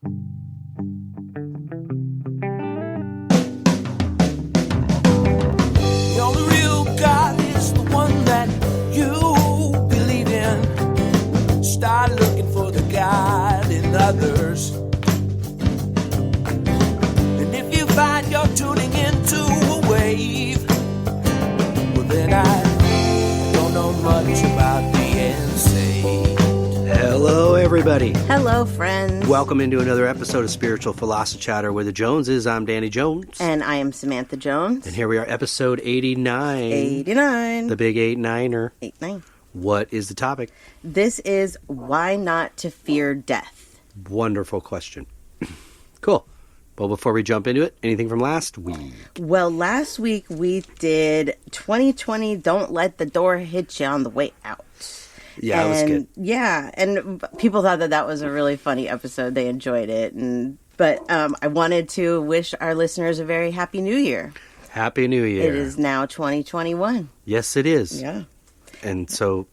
The only real God is the one that you believe in. Start looking for the God in others. And if you find you're tuning into a wave, well then I don't know much about being saved. Hello, everybody. Hello, friends. Welcome into another episode of Spiritual Philosophy Chatter with the Joneses. I'm Danny Jones. And I am Samantha Jones. And here we are, episode 89. 89. The big 8-9er. 8-9. What is the topic? This is why not to fear death. Wonderful question. Cool. Well, before we jump into it, anything from last week? Well, last week we did 2020 Don't Let the Door Hit You on the Way Out. Yeah, it was good. Yeah, and people thought that was a really funny episode. They enjoyed it. But I wanted to wish our listeners a very happy new year. Happy New Year. It is now 2021. Yes, it is. Yeah. And so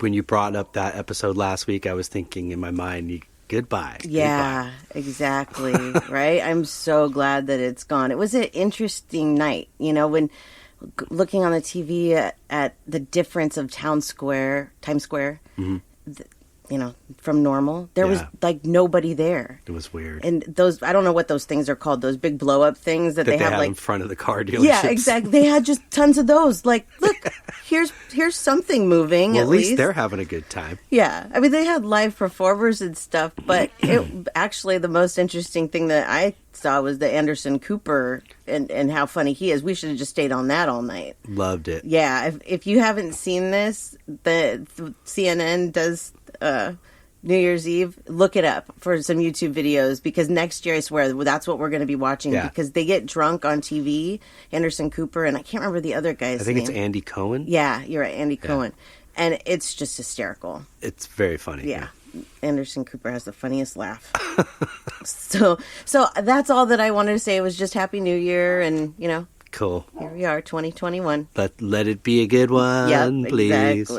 when you brought up that episode last week, I was thinking in my mind, goodbye. Yeah, Goodbye. Exactly. Right? I'm so glad that it's gone. It was an interesting night, when looking on the TV at the difference of Times Square, Mm-hmm. From normal, there was like nobody there. It was weird. And those, I don't know what those things are called, those big blow up things that they have like in front of the car dealerships. Yeah, exactly. They had just tons of those. Like, look, here's something moving. Well, at least they're having a good time. Yeah. I mean, they had live performers and stuff, but actually the most interesting thing that I saw was the Anderson Cooper and how funny he is. We should have just stayed on that all night. Loved it. Yeah. If you haven't seen this, the CNN does New Year's Eve, look it up for some YouTube videos, because next year, I swear, that's what we're going to be watching, because they get drunk on TV, Anderson Cooper, and I can't remember the other guy's name. I think it's Andy Cohen. Yeah, you're right, Andy Cohen. And it's just hysterical. It's very funny. Yeah. Anderson Cooper has the funniest laugh. So that's all that I wanted to say. It was just Happy New Year, and, Cool. Here we are, 2021. Let it be a good one, please.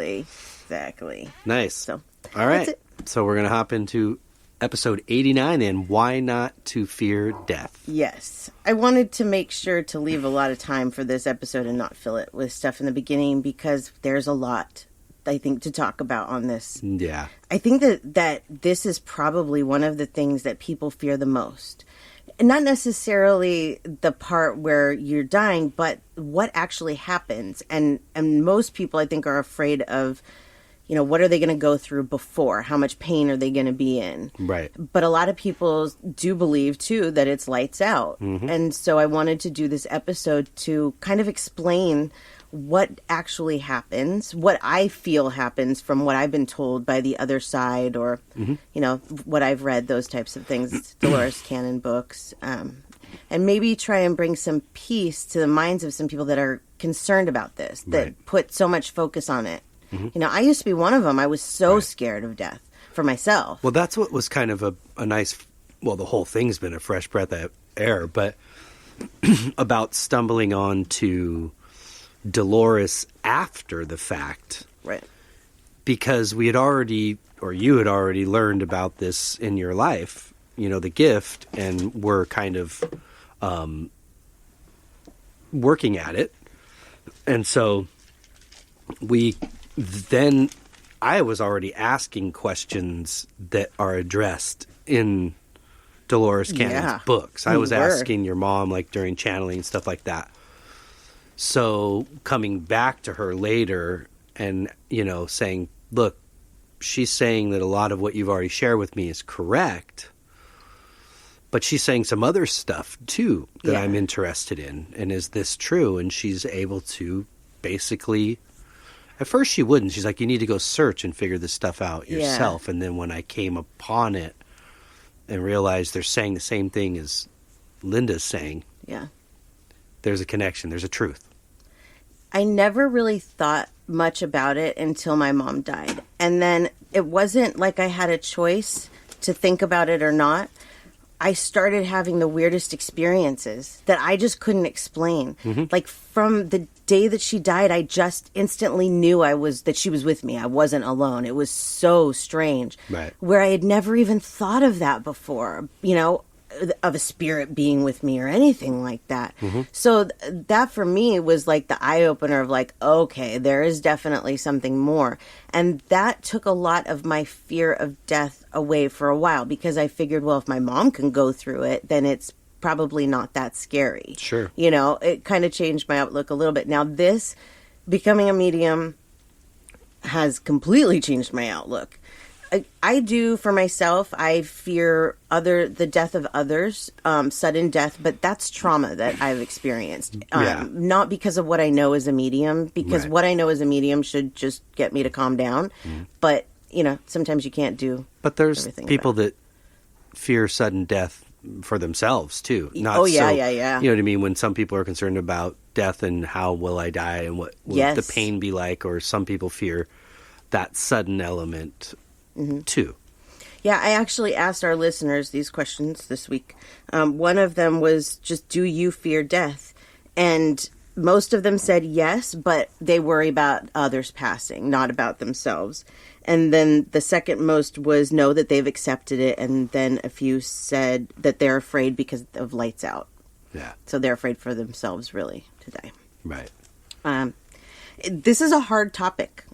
Exactly. Nice. So, all right. that's it. So we're going to hop into episode 89 and why not to fear death. Yes. I wanted to make sure to leave a lot of time for this episode and not fill it with stuff in the beginning, because there's a lot, I think, to talk about on this. Yeah. I think that this is probably one of the things that people fear the most. Not necessarily the part where you're dying, but what actually happens. And most people, I think, are afraid of, what are they going to go through before? How much pain are they going to be in? Right. But a lot of people do believe, too, that it's lights out. Mm-hmm. And so I wanted to do this episode to kind of explain what actually happens, what I feel happens from what I've been told by the other side, or, what I've read, those types of things, Dolores Cannon books, and maybe try and bring some peace to the minds of some people that are concerned about this, that put so much focus on it. Mm-hmm. I used to be one of them. I was so scared of death for myself. Well, that's what was kind of a nice, well, the whole thing's been a fresh breath of air, but about stumbling onto Dolores after the fact. Right. Because we had already, or you had already learned about this in your life, the gift, and we're kind of working at it. And so I was already asking questions that are addressed in Dolores Cannon's books. I was asking your mom, like, during channeling and stuff like that. So coming back to her later and, saying, look, she's saying that a lot of what you've already shared with me is correct, but she's saying some other stuff too that I'm interested in. And is this true? And she's able to basically, at first she wouldn't. She's like, you need to go search and figure this stuff out yourself. And then when I came upon it and realized they're saying the same thing as Linda's saying. Yeah. There's a connection. There's a truth. I never really thought much about it until my mom died. And then it wasn't like I had a choice to think about it or not. I started having the weirdest experiences that I just couldn't explain. Mm-hmm. Like from day that she died, I just instantly knew that she was with me. I wasn't alone. It was so strange. Right. Where I had never even thought of that before, of a spirit being with me or anything like that. Mm-hmm. So that for me was like the eye opener of like, okay, there is definitely something more. And that took a lot of my fear of death away for a while, because I figured, well, if my mom can go through it, then it's probably not that scary. Sure. It kind of changed my outlook a little bit. Now this, becoming a medium, has completely changed my outlook. I do for myself. I fear the death of others, sudden death, but that's trauma that I've experienced. Not because of what I know as a medium, because what I know as a medium should just get me to calm down. Mm. But, sometimes you can't do. But there's people that fear sudden death for themselves too. Yeah. You know what I mean? When some people are concerned about death and how will I die and what will the pain be like, or some people fear that sudden element. Mm-hmm. Too. Yeah, I actually asked our listeners these questions this week. One of them was just, do you fear death? And most of them said yes, but they worry about others passing, not about themselves. And then the second most was no, that they've accepted it. And then a few said that they're afraid because of lights out. Yeah. So they're afraid for themselves, really, to die. Right. This is a hard topic.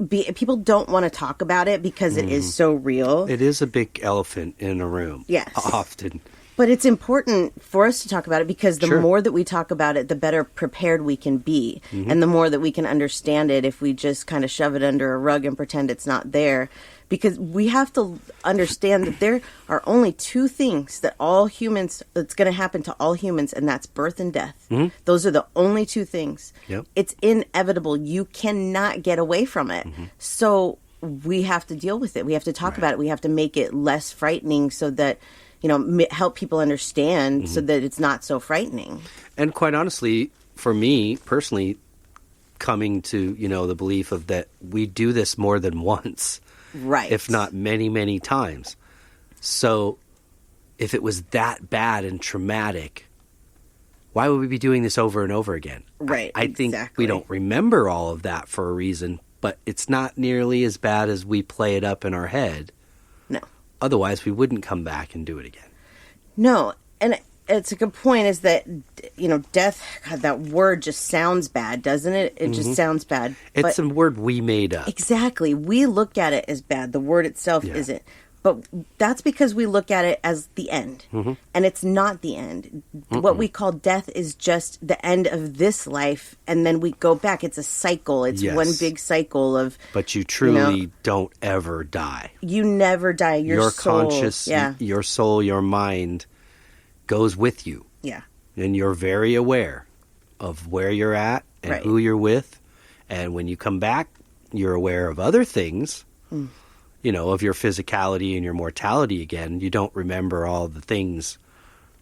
People don't want to talk about it because it is so real. It is a big elephant in a room. Yes. Often. But it's important for us to talk about it because the more that we talk about it, the better prepared we can be. Mm-hmm. And the more that we can understand it if we just kind of shove it under a rug and pretend it's not there. Because we have to understand that there are only two things that's going to happen to all humans, and that's birth and death. Mm-hmm. Those are the only two things. Yep. It's inevitable. You cannot get away from it. Mm-hmm. So we have to deal with it. We have to talk about it. We have to make it less frightening so that, help people understand so that it's not so frightening. And quite honestly, for me personally, coming to, the belief of that we do this more than once. Right. If not many, many times. So if it was that bad and traumatic, why would we be doing this over and over again? Right. I think we don't remember all of that for a reason, but it's not nearly as bad as we play it up in our head. No. Otherwise, we wouldn't come back and do it again. No. And it's a good point is that, death, God, that word just sounds bad, doesn't it? It just sounds bad. It's a word we made up. Exactly. We look at it as bad. The word itself isn't. But that's because we look at it as the end. Mm-hmm. And it's not the end. Mm-mm. What we call death is just the end of this life. And then we go back. It's a cycle. It's one big cycle of... But you truly don't ever die. You never die. Your soul, conscious, your soul, your mind goes with you. Yeah. And you're very aware of where you're at and who you're with. And when you come back, you're aware of other things, of your physicality and your mortality again. You don't remember all the things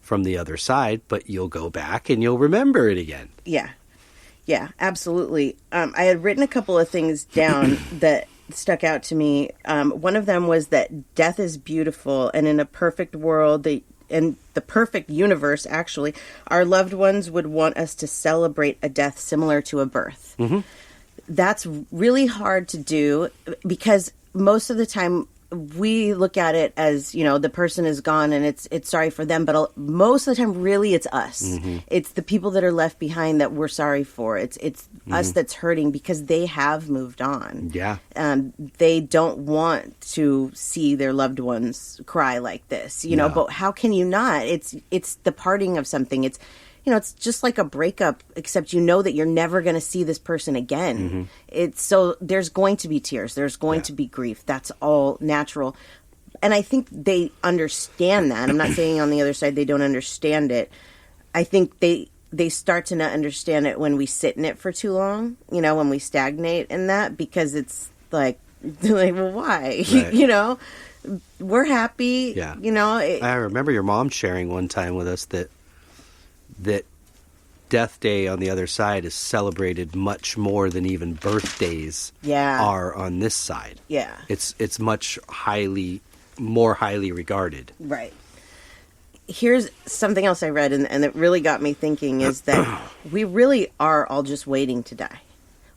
from the other side, but you'll go back and you'll remember it again. Yeah. Yeah, absolutely. I had written a couple of things down that stuck out to me. One of them was that death is beautiful, and in a perfect world, in the perfect universe, actually, our loved ones would want us to celebrate a death similar to a birth. Mm-hmm. That's really hard to do because most of the time we look at it as, the person is gone and it's sorry for them. But most of the time, really, it's us. Mm-hmm. It's the people that are left behind that we're sorry for. It's us that's hurting because they have moved on. Yeah. They don't want to see their loved ones cry like this, No. But how can you not? It's the parting of something. It's just like a breakup, except that you're never going to see this person again. Mm-hmm. So there's going to be tears. There's going to be grief. That's all natural. And I think they understand that. I'm not saying on the other side they don't understand it. I think they start to not understand it when we sit in it for too long, when we stagnate in that, because it's like well, why? Right. We're happy. Yeah. I remember your mom sharing one time with us that Death Day on the other side is celebrated much more than even birthdays are on this side. Yeah. It's much more highly regarded. Right. here's something else I read, and it really got me thinking, is that we really are all just waiting to die.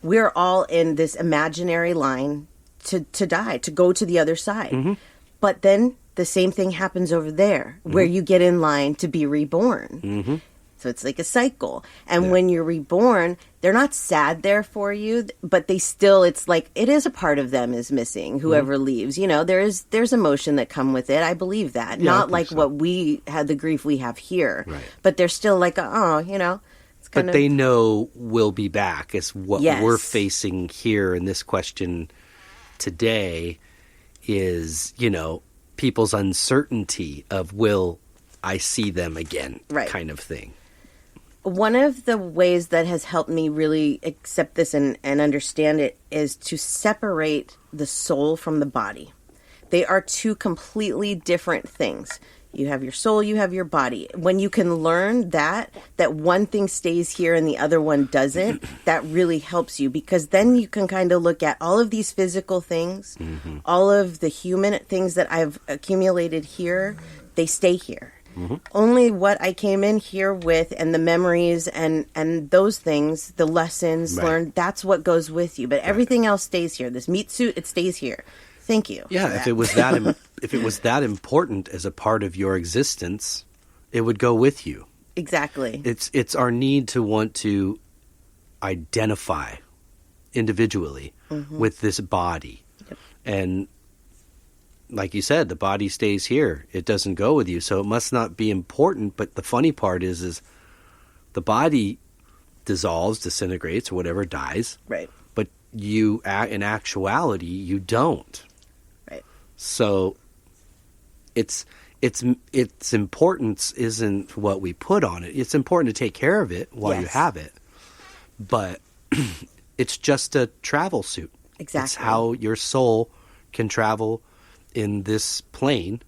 We're all in this imaginary line to die, to go to the other side. Mm-hmm. But then the same thing happens over there, where you get in line to be reborn. Mm-hmm. So it's like a cycle. And when you're reborn, they're not sad there for you, but they still, it's like, it is a part of them is missing, whoever leaves. You know, there's emotion that come with it. I believe that. Yeah, not like what we had, the grief we have here. Right. But they're still like, oh, you know. But they know we'll be back. Is what we're facing here in this question today is, you know, people's uncertainty of will I see them again kind of thing. One of the ways that has helped me really accept this and understand it is to separate the soul from the body. They are two completely different things. You have your soul, you have your body. When you can learn that one thing stays here and the other one doesn't, that really helps you, because then you can kind of look at all of these physical things, all of the human things that I've accumulated here, they stay here. Mm-hmm. Only what I came in here with and the memories and those things, the lessons learned, that's what goes with you. But everything else stays here. This meat suit, it stays here. Thank you. Yeah, if it was that important as a part of your existence, it would go with you. Exactly. It's our need to want to identify individually with this body. Yep. And like you said, the body stays here. It doesn't go with you. So it must not be important. But the funny part is the body dissolves, disintegrates, or whatever, dies. Right. But you, in actuality, you don't. Right. So its importance isn't what we put on it. It's important to take care of it while you have it. But it's just a travel suit. Exactly. It's how your soul can travel in this plane,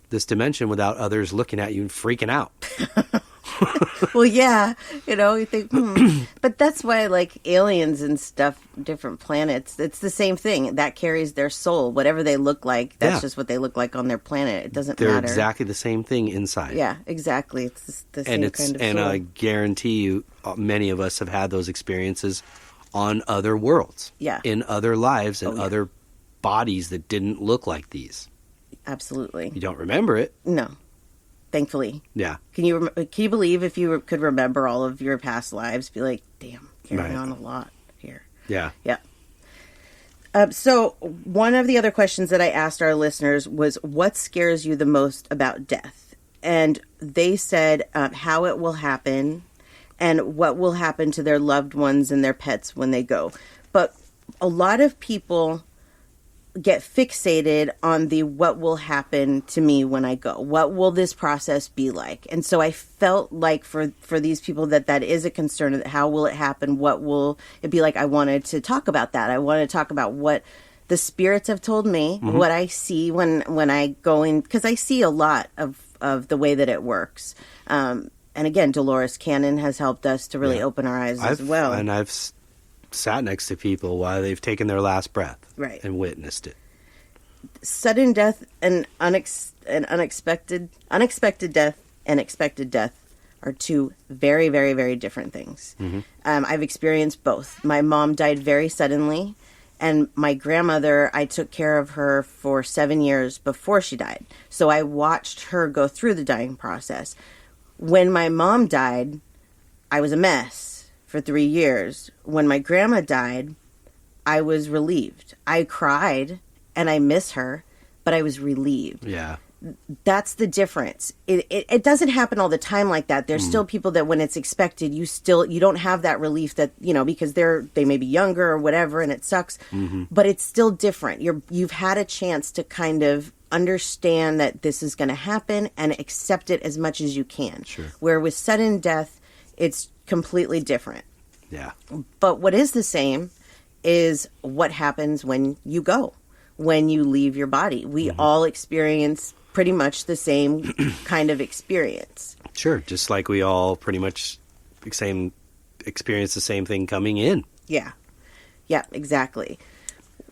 this dimension, without others looking at you and freaking out. Well, yeah, you know, you think, but that's why, like, aliens and stuff, different planets, it's the same thing. That carries their soul. Whatever they look like, that's just what they look like on their planet. It doesn't matter. They're exactly the same thing inside. Yeah, exactly. It's the same kind of soul. And I guarantee you, many of us have had those experiences on other worlds. Yeah. In other lives and other bodies that didn't look like these. Absolutely. You don't remember it. No. Thankfully. Yeah. Can you believe if you could remember all of your past lives, be like, damn, carrying on a lot here. Yeah. Yeah. So one of the other questions that I asked our listeners was, what scares you the most about death? And they said how it will happen and what will happen to their loved ones and their pets when they go. But a lot of people get fixated on the what will happen to me when I go. What will this process be like? And so I felt like for these people that is a concern. How will it happen? What will it be like? I wanted to talk about that. I wanted to talk about what the spirits have told me, what I see when I go in, because I see a lot of the way that it works. And again, Dolores Cannon has helped us to really open our eyes as well. And I've sat next to people while they've taken their last breath and witnessed it. Sudden death and unexpected death and expected death are two very, very, very different things. I've experienced both. My mom died very suddenly, and my grandmother, I took care of her for 7 years before she died. So I watched her go through the dying process. When my mom died, I was a mess for 3 years. When my grandma died, I was relieved. I cried and I miss her, but I was relieved. Yeah. That's the difference. It doesn't happen all the time like that. There's still people that when it's expected, you don't have that relief that, you know, because they may be younger or whatever and it sucks, but it's still different. You've had a chance to kind of understand that this is going to happen and accept it as much as you can. Sure. Where with sudden death, it's completely different. Yeah. But what is the same is what happens when you go, when you leave your body. We all experience pretty much the same kind of experience. Sure. Just like we all pretty much experience the same thing coming in. Yeah. Yeah, exactly.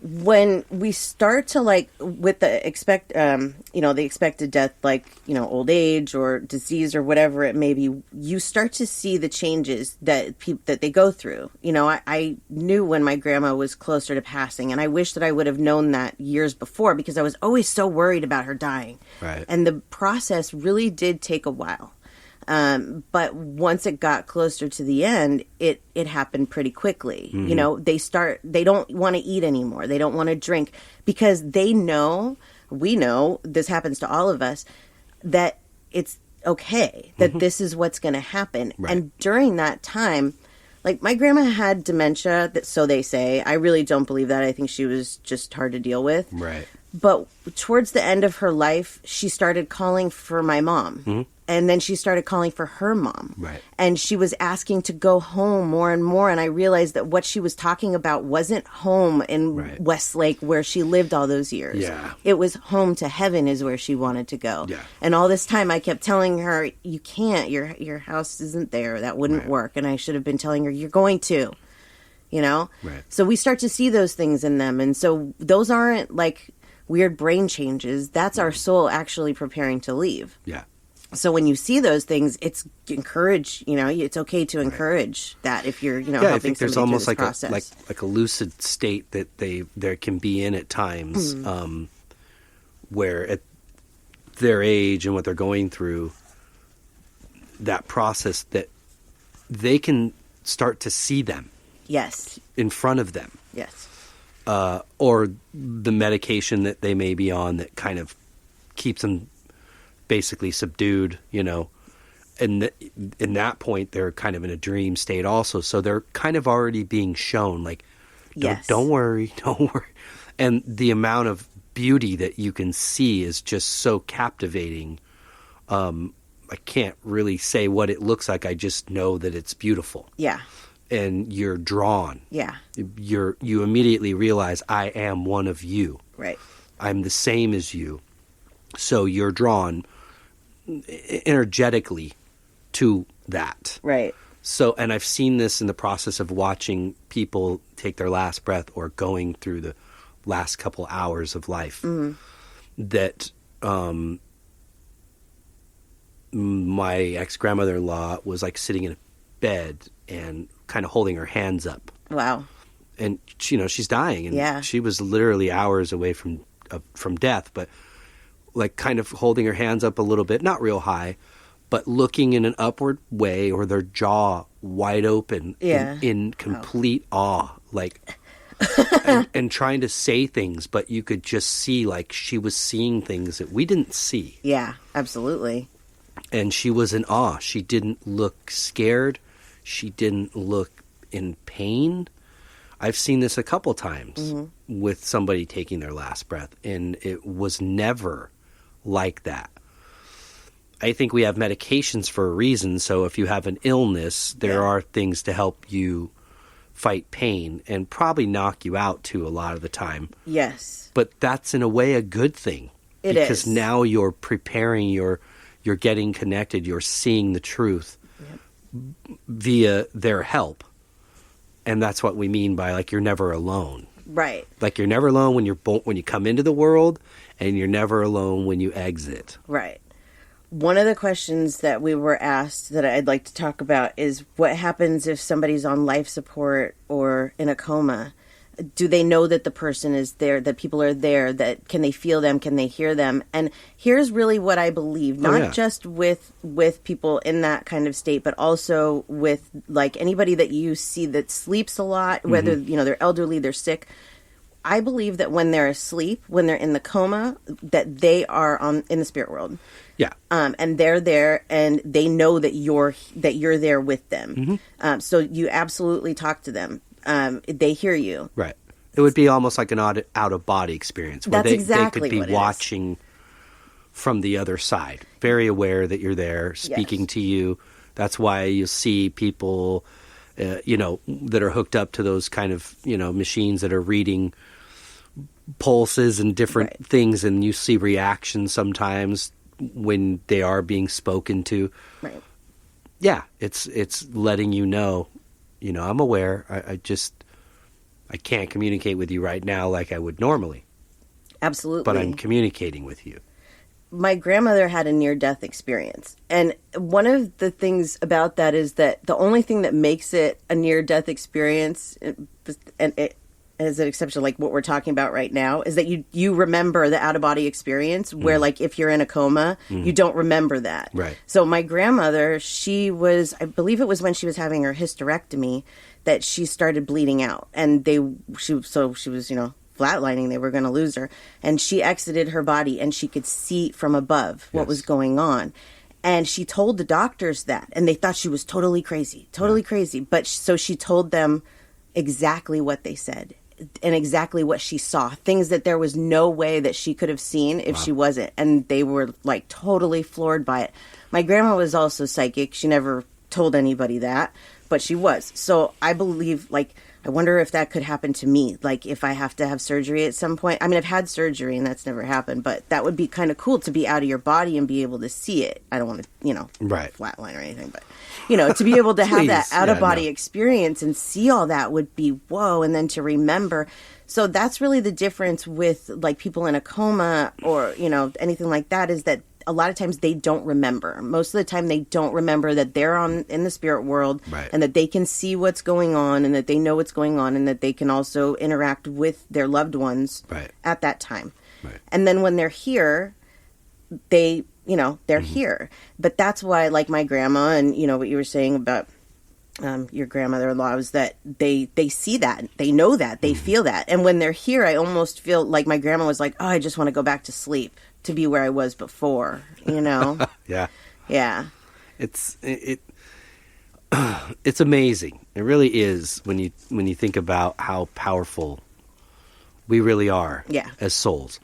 when we start to like with the the expected death, like, old age or disease or whatever it may be, you start to see the changes that that they go through. I knew when my grandma was closer to passing, and I wish that I would have known that years before, because I was always so worried about her dying. Right. And the process really did take a while. But once it got closer to the end, it happened pretty quickly. Mm-hmm. They don't want to eat anymore. They don't want to drink, because we know, this happens to all of us, that it's okay, that Mm-hmm. this is what's going to happen. Right. And during that time, like, my grandma had dementia, so they say. I really don't believe that. I think she was just hard to deal with. Right. But towards the end of her life, she started calling for my mom. Mm-hmm. And then she started calling for her mom. Right. And she was asking to go home more and more. And I realized that what she was talking about wasn't home in Right. Westlake, where she lived all those years. Yeah. It was home to heaven is where she wanted to go. Yeah. And all this time I kept telling her, you can't, your house isn't there. That wouldn't Right. work. And I should have been telling her, you're going to, Right. So we start to see those things in them. And so those aren't like weird brain changes. That's our soul actually preparing to leave. Yeah. So when you see those things, it's encourage. It's okay to encourage that if you're, Yeah, helping I think there's somebody almost through like this process. like a lucid state that there can be in at times, where at their age and what they're going through, that process, that they can start to see them Yes. in front of them, Yes. or the medication that they may be on that kind of keeps them basically subdued, and in that point they're kind of in a dream state also, so they're kind of already being shown, like, Yes. don't worry, and the amount of beauty that you can see is just so captivating. I can't really say what it looks like. I just know that it's beautiful, Yeah. and you're drawn. Yeah. You immediately realize, I am one of you. Right. I'm the same as you. So you're drawn energetically to that. Right. So, and I've seen this in the process of watching people take their last breath or going through the last couple hours of life, that my ex-grandmother-in-law was like sitting in a bed and kind of holding her hands up. Wow. And, she's dying. And Yeah. she was literally hours away from death, but like kind of holding her hands up a little bit, not real high, but looking in an upward way, or their jaw wide open, Yeah. in complete awe, like, and trying to say things, but you could just see, like, she was seeing things that we didn't see. Yeah, absolutely. And she was in awe. She didn't look scared. She didn't look in pain. I've seen this a couple times with somebody taking their last breath, and it was never like that. I think we have medications for a reason. So if you have an illness, there are things to help you fight pain and probably knock you out too a lot of the time. Yes. But that's in a way a good thing. It because is. now you're preparing, you're getting connected, you're seeing the truth via their help. And that's what we mean by, like, you're never alone. Right. Like, you're never alone when when you come into the world, and you're never alone when you exit. Right. One of the questions that we were asked that I'd like to talk about is what happens if somebody's on life support or in a coma? Do they know that the person is there, that people are there, that can they feel them, can they hear them? And here's really what I believe, not just with people in that kind of state, but also with, like, anybody that you see that sleeps a lot, whether, they're elderly, they're sick. I believe that when they're asleep, when they're in the coma, that they are in the spirit world. Yeah. And they're there, and they know that you're there with them. So you absolutely talk to them. They hear you. Right. It would be almost like an out-of-body experience, where That's exactly they what could it be is. watching from the other side, very aware that you're there, speaking Yes. to you. That's why you see people, that are hooked up to those kind of, machines that are reading pulses and different things, and you see reactions sometimes when they are being spoken to. Right. Yeah, it's letting you know, I'm aware. I just, I can't communicate with you right now like I would normally. Absolutely. But I'm communicating with you. My grandmother had a near-death experience. And one of the things about that is that the only thing that makes it a near-death experience, and it as an exception like what we're talking about right now, is that you remember the out-of-body experience where, like, if you're in a coma, you don't remember that. Right. So my grandmother, she was, I believe it was when she was having her hysterectomy that she started bleeding out. And she was, flatlining. They were going to lose her. And she exited her body and she could see from above what was going on. And she told the doctors that. And they thought she was totally crazy. But so she told them exactly what they said and exactly what she saw. Things that there was no way that she could have seen if she wasn't. And they were like totally floored by it. My grandma was also psychic. She never told anybody that, but she was. So I believe, like, I wonder if that could happen to me, like if I have to have surgery at some point. I mean, I've had surgery and that's never happened, but that would be kind of cool to be out of your body and be able to see it. I don't want to, flatline or anything, but, to be able to have that out-of-body experience and see all that would be whoa, and then to remember. So that's really the difference with, like, people in a coma or, anything like that, is that a lot of times they don't remember. Most of the time they don't remember that they're in the spirit world, and that they can see what's going on and that they know what's going on and that they can also interact with their loved ones at that time. Right. And then when they're here, they're here. But that's why, like my grandma and, what you were saying about your grandmother-in-law, was that they see that, they know that, they feel that. And when they're here, I almost feel like my grandma was like, oh, I just want to go back to sleep, to be where I was before, Yeah. Yeah. It's amazing. It really is when you think about how powerful we really are as souls.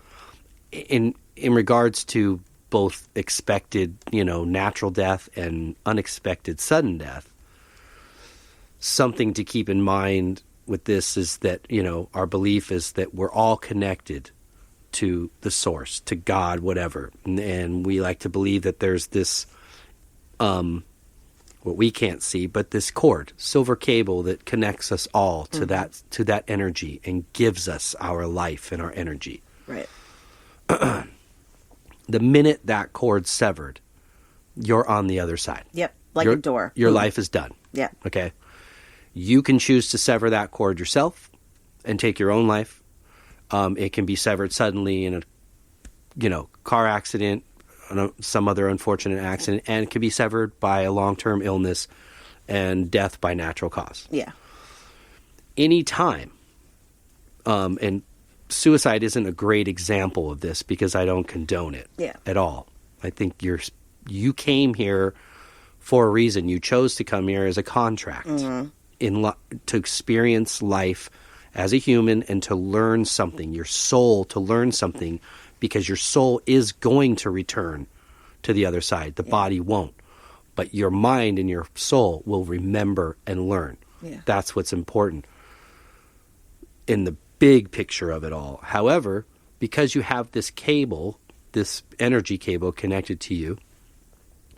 In regards to both expected, natural death and unexpected sudden death, something to keep in mind with this is that, our belief is that we're all connected to the source, to God, whatever. And we like to believe that there's this, what we can't see, but this cord, silver cable that connects us all to that energy and gives us our life and our energy. Right. The minute that cord's severed, you're on the other side. Yep. Like a door. Your life is done. Yeah. Okay. You can choose to sever that cord yourself and take your own life. It can be severed suddenly in a, car accident, some other unfortunate accident, and it can be severed by a long-term illness and death by natural cause. Yeah. Any time, and suicide isn't a great example of this because I don't condone it at all. I think you came here for a reason. You chose to come here as a contract to experience life as a human and to learn something, your soul to learn something, because your soul is going to return to the other side. The body won't. But your mind and your soul will remember and learn. Yeah. That's what's important in the big picture of it all. However, because you have this cable, this energy cable connected to you,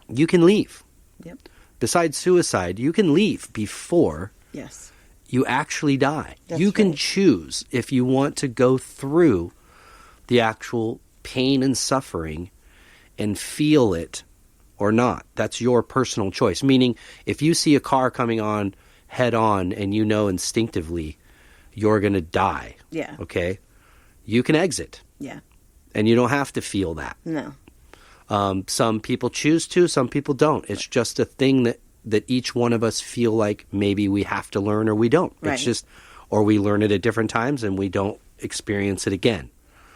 you can leave. Yep. Besides suicide, you can leave before you actually die. You can choose if you want to go through the actual pain and suffering and feel it or not. That's your personal choice. Meaning, if you see a car coming on head on and you know instinctively you're going to die, okay, you can exit. Yeah. And you don't have to feel that. No. Some people choose to, some people don't. It's just a thing that each one of us feel like maybe we have to learn or we don't. Right. It's just, or we learn it at different times and we don't experience it again.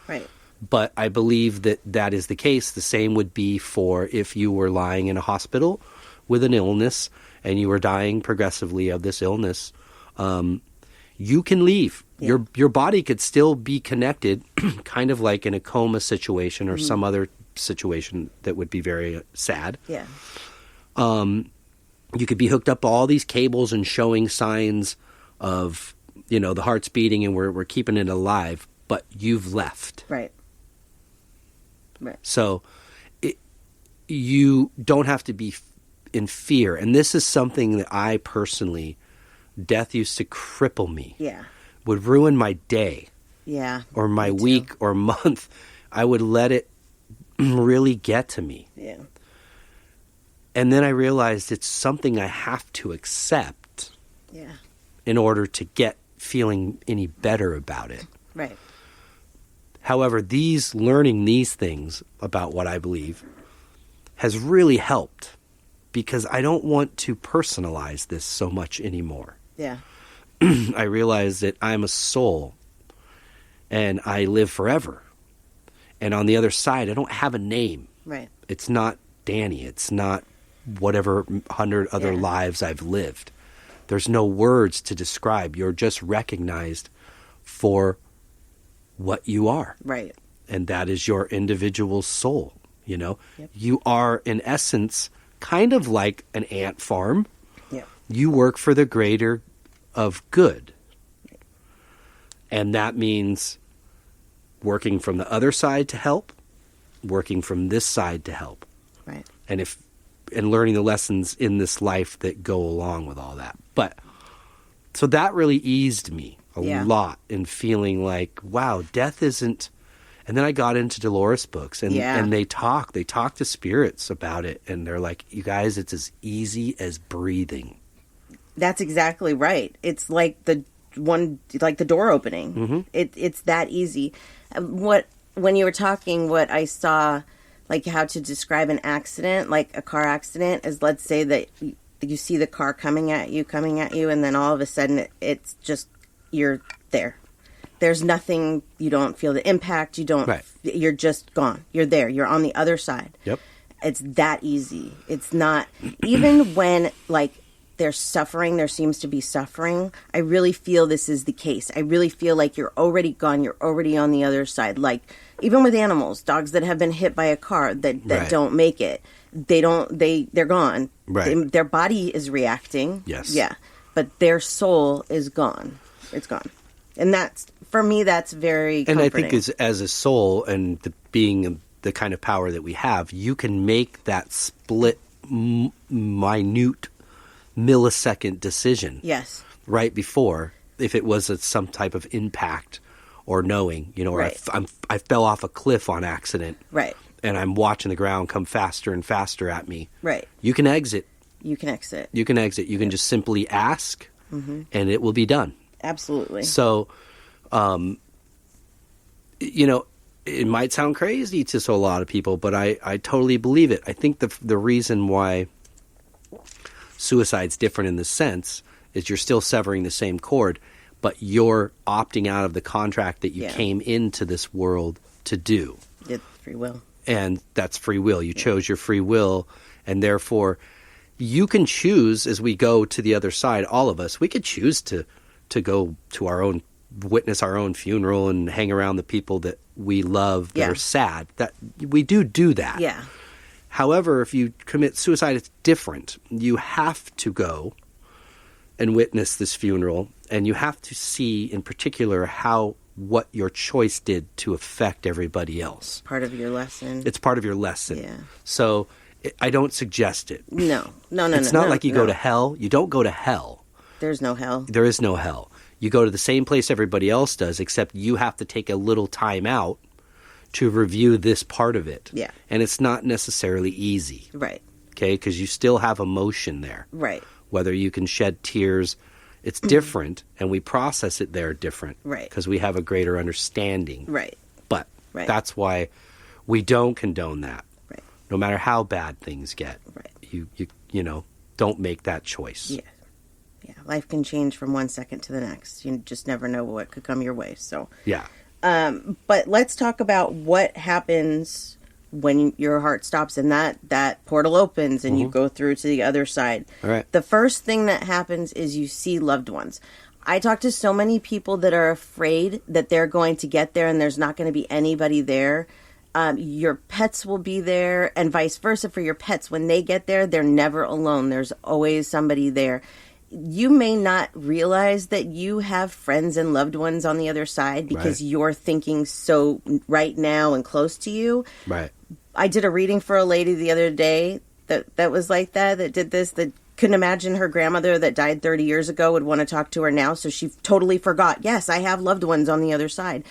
Right. But I believe that is the case. The same would be for if you were lying in a hospital with an illness and you were dying progressively of this illness. You can leave. Yeah. Your body could still be connected, kind of like in a coma situation or some other situation that would be very sad. Yeah. You could be hooked up to all these cables and showing signs of, the heart's beating and we're keeping it alive, but you've left. Right. Right. So you don't have to be in fear. And this is something that I personally, death used to cripple me. Yeah. would ruin my day. Yeah. Or my week or month. I would let it really get to me. Yeah. And then I realized it's something I have to accept. Yeah. In order to get feeling any better about it. Right. However, learning these things about what I believe has really helped because I don't want to personalize this so much anymore. Yeah. I realize that I'm a soul and I live forever. And on the other side, I don't have a name. Right. It's not Danny. It's not whatever 100 other lives I've lived. There's no words to describe. You're just recognized for what you are. Right. And that is your individual soul, you know? Yep. You are, in essence, kind of like an ant farm. Yeah. You work for the greater of good. And that means working from the other side to help, working from this side to help. Right. And learning the lessons in this life that go along with all that. But so that really eased me a lot in feeling like, wow, death isn't. And then I got into Dolores books and they talk to spirits about it. And they're like, you guys, it's as easy as breathing. That's exactly right. It's like the door opening. Mm-hmm. It's that easy. When you were talking, what I saw, like how to describe an accident, like a car accident, is let's say that you see the car coming at you, and then all of a sudden it's just, you're there. There's nothing, you don't feel the impact, you're just gone. You're there. You're on the other side. Yep. It's that easy. It's not, even when like there's suffering, there seems to be suffering, I really feel this is the case. I really feel like you're already gone. You're already on the other side. Like even with animals, dogs that have been hit by a car that don't make it, they're gone. Right. Their body is reacting. Yes. Yeah. But their soul is gone. It's gone. And that's, for me, that's very comforting. And I think as a soul and being the kind of power that we have, you can make that split, minute millisecond decision. Yes. Right before, if it was some type of impact or knowing, you know, or I fell off a cliff on accident. Right. And I'm watching the ground come faster and faster at me. Right. You can exit. You can exit. You can just simply ask, and it will be done. Absolutely. So, you know, it might sound crazy to a lot of people, but I totally believe it. I think the reason why suicide's different in this sense is you're still severing the same cord, but you're opting out of the contract that you came into this world to do. It's free will. And that's free will. You chose your free will, and therefore you can choose, as we go to the other side, all of us, we could choose to go to our own, witness our own funeral and hang around the people that we love that are sad. That we do that. Yeah. However, if you commit suicide, it's different. You have to go and witness this funeral, and you have to see in particular what your choice did to affect everybody else. Part of your lesson. It's part of your lesson. Yeah. So I don't suggest it. No. It's not like you go to hell. You don't go to hell. There's no hell. There is no hell. You go to the same place everybody else does, except you have to take a little time out to review this part of it. Yeah. And it's not necessarily easy. Right. Okay? Because you still have emotion there. Right. Whether you can shed tears, it's different, and we process it there different. Right. Because we have a greater understanding. Right. But that's why we don't condone that. Right. No matter how bad things get. Right. You know, don't make that choice. Yeah. Yeah. Life can change from one second to the next. You just never know what could come your way. So. Yeah. But let's talk about what happens when your heart stops and that portal opens and you go through to the other side. All right. The first thing that happens is you see loved ones. I talk to so many people that are afraid that they're going to get there and there's not going to be anybody there. Your pets will be there, and vice versa for your pets. When they get there, they're never alone. There's always somebody there. You may not realize that you have friends and loved ones on the other side because you're thinking so right now and close to you. Right. I did a reading for a lady the other day that was like that did this. couldn't imagine her grandmother that died 30 years ago would want to talk to her now, so she totally forgot, yes, I have loved ones on the other side.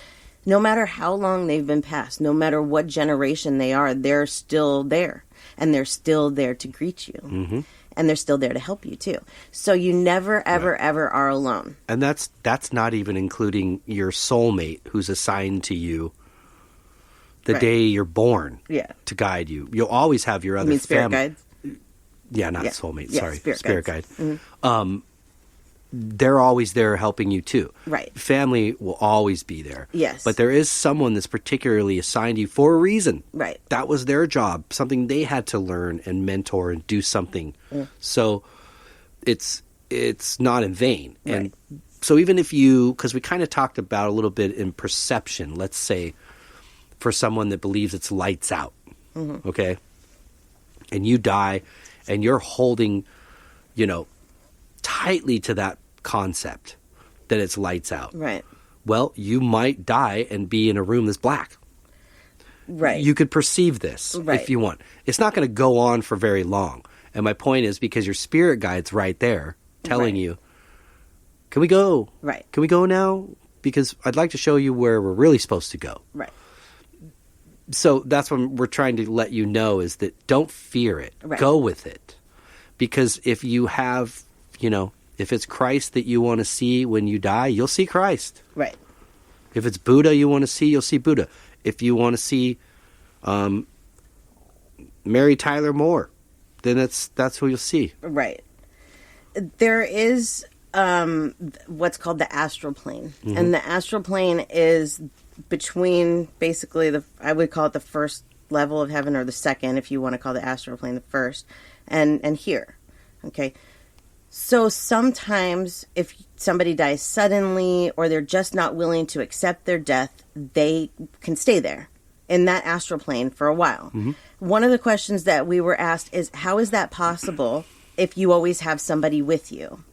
No matter how long they've been passed, no matter what generation they are, they're still there. And they're still there to greet you. Mm-hmm. And they're still there to help you, too. So you never, ever, ever are alone. And that's not even including your soulmate who's assigned to you the day you're born to guide you. You'll always have your other spirit guides? Yeah, not soulmate. Yeah, sorry. Spirit guide. Mm-hmm. They're always there helping you too. Right. Family will always be there. Yes. But there is someone that's particularly assigned you for a reason. Right. That was their job, something they had to learn and mentor and do something. So it's not in vain. Right. And so even if you, because we kind of talked about a little bit in perception, let's say for someone that believes it's lights out, okay? And you die and you're holding, tightly to that concept that it's lights out. Right. Well, you might die and be in a room that's black. Right. You could perceive this if you want. It's not going to go on for very long. And my point is because your spirit guide's right there telling you, can we go? Right. Can we go now? Because I'd like to show you where we're really supposed to go. Right. So that's what we're trying to let you know is that don't fear it. Right. Go with it. Because if you have, if it's Christ that you want to see when you die, you'll see Christ. Right. If it's Buddha you want to see, you'll see Buddha. If you want to see Mary Tyler Moore, then that's who you'll see. Right. There is what's called the astral plane. Mm-hmm. And the astral plane is between basically I would call it the first level of heaven, or the second, if you want to call the astral plane the first, and here. Okay. So sometimes if somebody dies suddenly or they're just not willing to accept their death, they can stay there in that astral plane for a while. Mm-hmm. One of the questions that we were asked is, how is that possible if you always have somebody with you?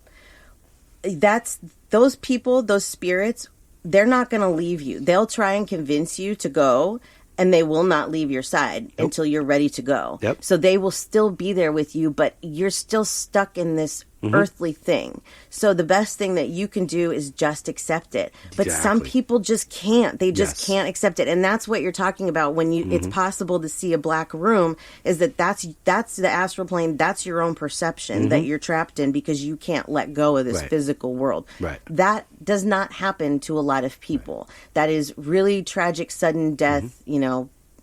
That's those people, those spirits, they're not going to leave you. They'll try and convince you to go, and they will not leave your side until you're ready to go. Yep. So they will still be there with you, but you're still stuck in this earthly thing. So the best thing that you can do is just accept it. But some people just can't. They just can't accept it. And that's what you're talking about when you it's possible to see a black room, is that's the astral plane. That's your own perception that you're trapped in because you can't let go of this physical world. Right. That does not happen to a lot of people. That is really tragic, sudden death,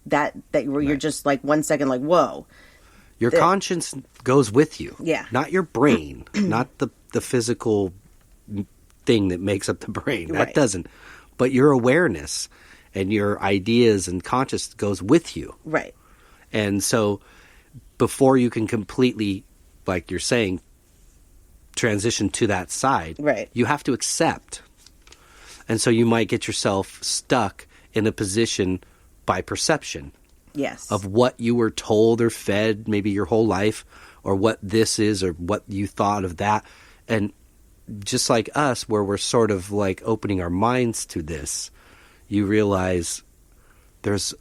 that where you're just like 1 second like, whoa. Your conscience goes with you. Yeah. Not your brain, not the physical thing that makes up the brain. That doesn't. But your awareness and your ideas and conscious goes with you. Right. And so before you can completely, like you're saying, transition to that side, you have to accept. And so you might get yourself stuck in a position by perception. Yes. Of what you were told or fed maybe your whole life, or what this is, or what you thought of that. And just like us, where we're sort of like opening our minds to this, you realize there's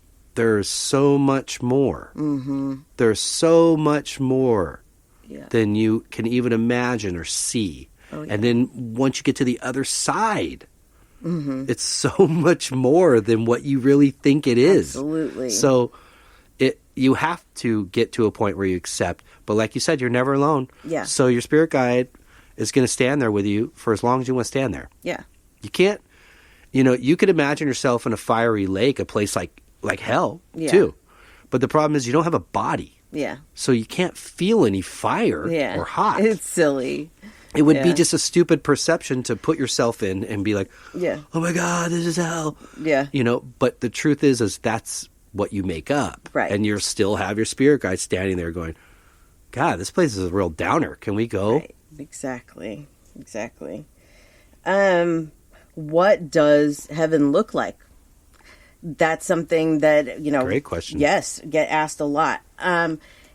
so much more. Mm-hmm. There's so much more than you can even imagine or see. Oh, yeah. And then once you get to the other side, it's so much more than what you really think it is. Absolutely. So you have to get to a point where you accept. But like you said, you're never alone. Yeah. So your spirit guide is going to stand there with you for as long as you want to stand there. Yeah. You can't, you could imagine yourself in a fiery lake, a place like hell, too. But the problem is you don't have a body. Yeah. So you can't feel any fire or hot. It's silly. It would be just a stupid perception to put yourself in and be like, oh my God, this is hell. Yeah. But the truth is that's what you make up. Right. And you still have your spirit guide standing there going, God, this place is a real downer. Can we go? Right. Exactly. What does heaven look like? That's something that, Great question. Yes, get asked a lot.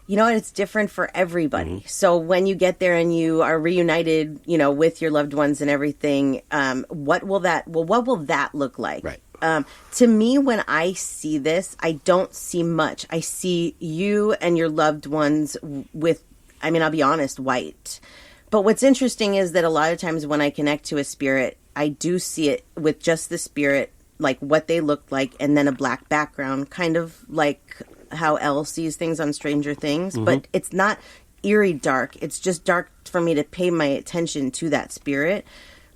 It's different for everybody. Mm-hmm. So when you get there and you are reunited, with your loved ones and everything, what will that look like? Right. To me, when I see this, I don't see much. I see you and your loved ones with I mean, I'll be honest, white. But what's interesting is that a lot of times when I connect to a spirit, I do see it with just the spirit, like what they look like, and then a black background, kind of like how Elle sees things on Stranger Things. But it's not eerie dark. It's just dark for me to pay my attention to that spirit.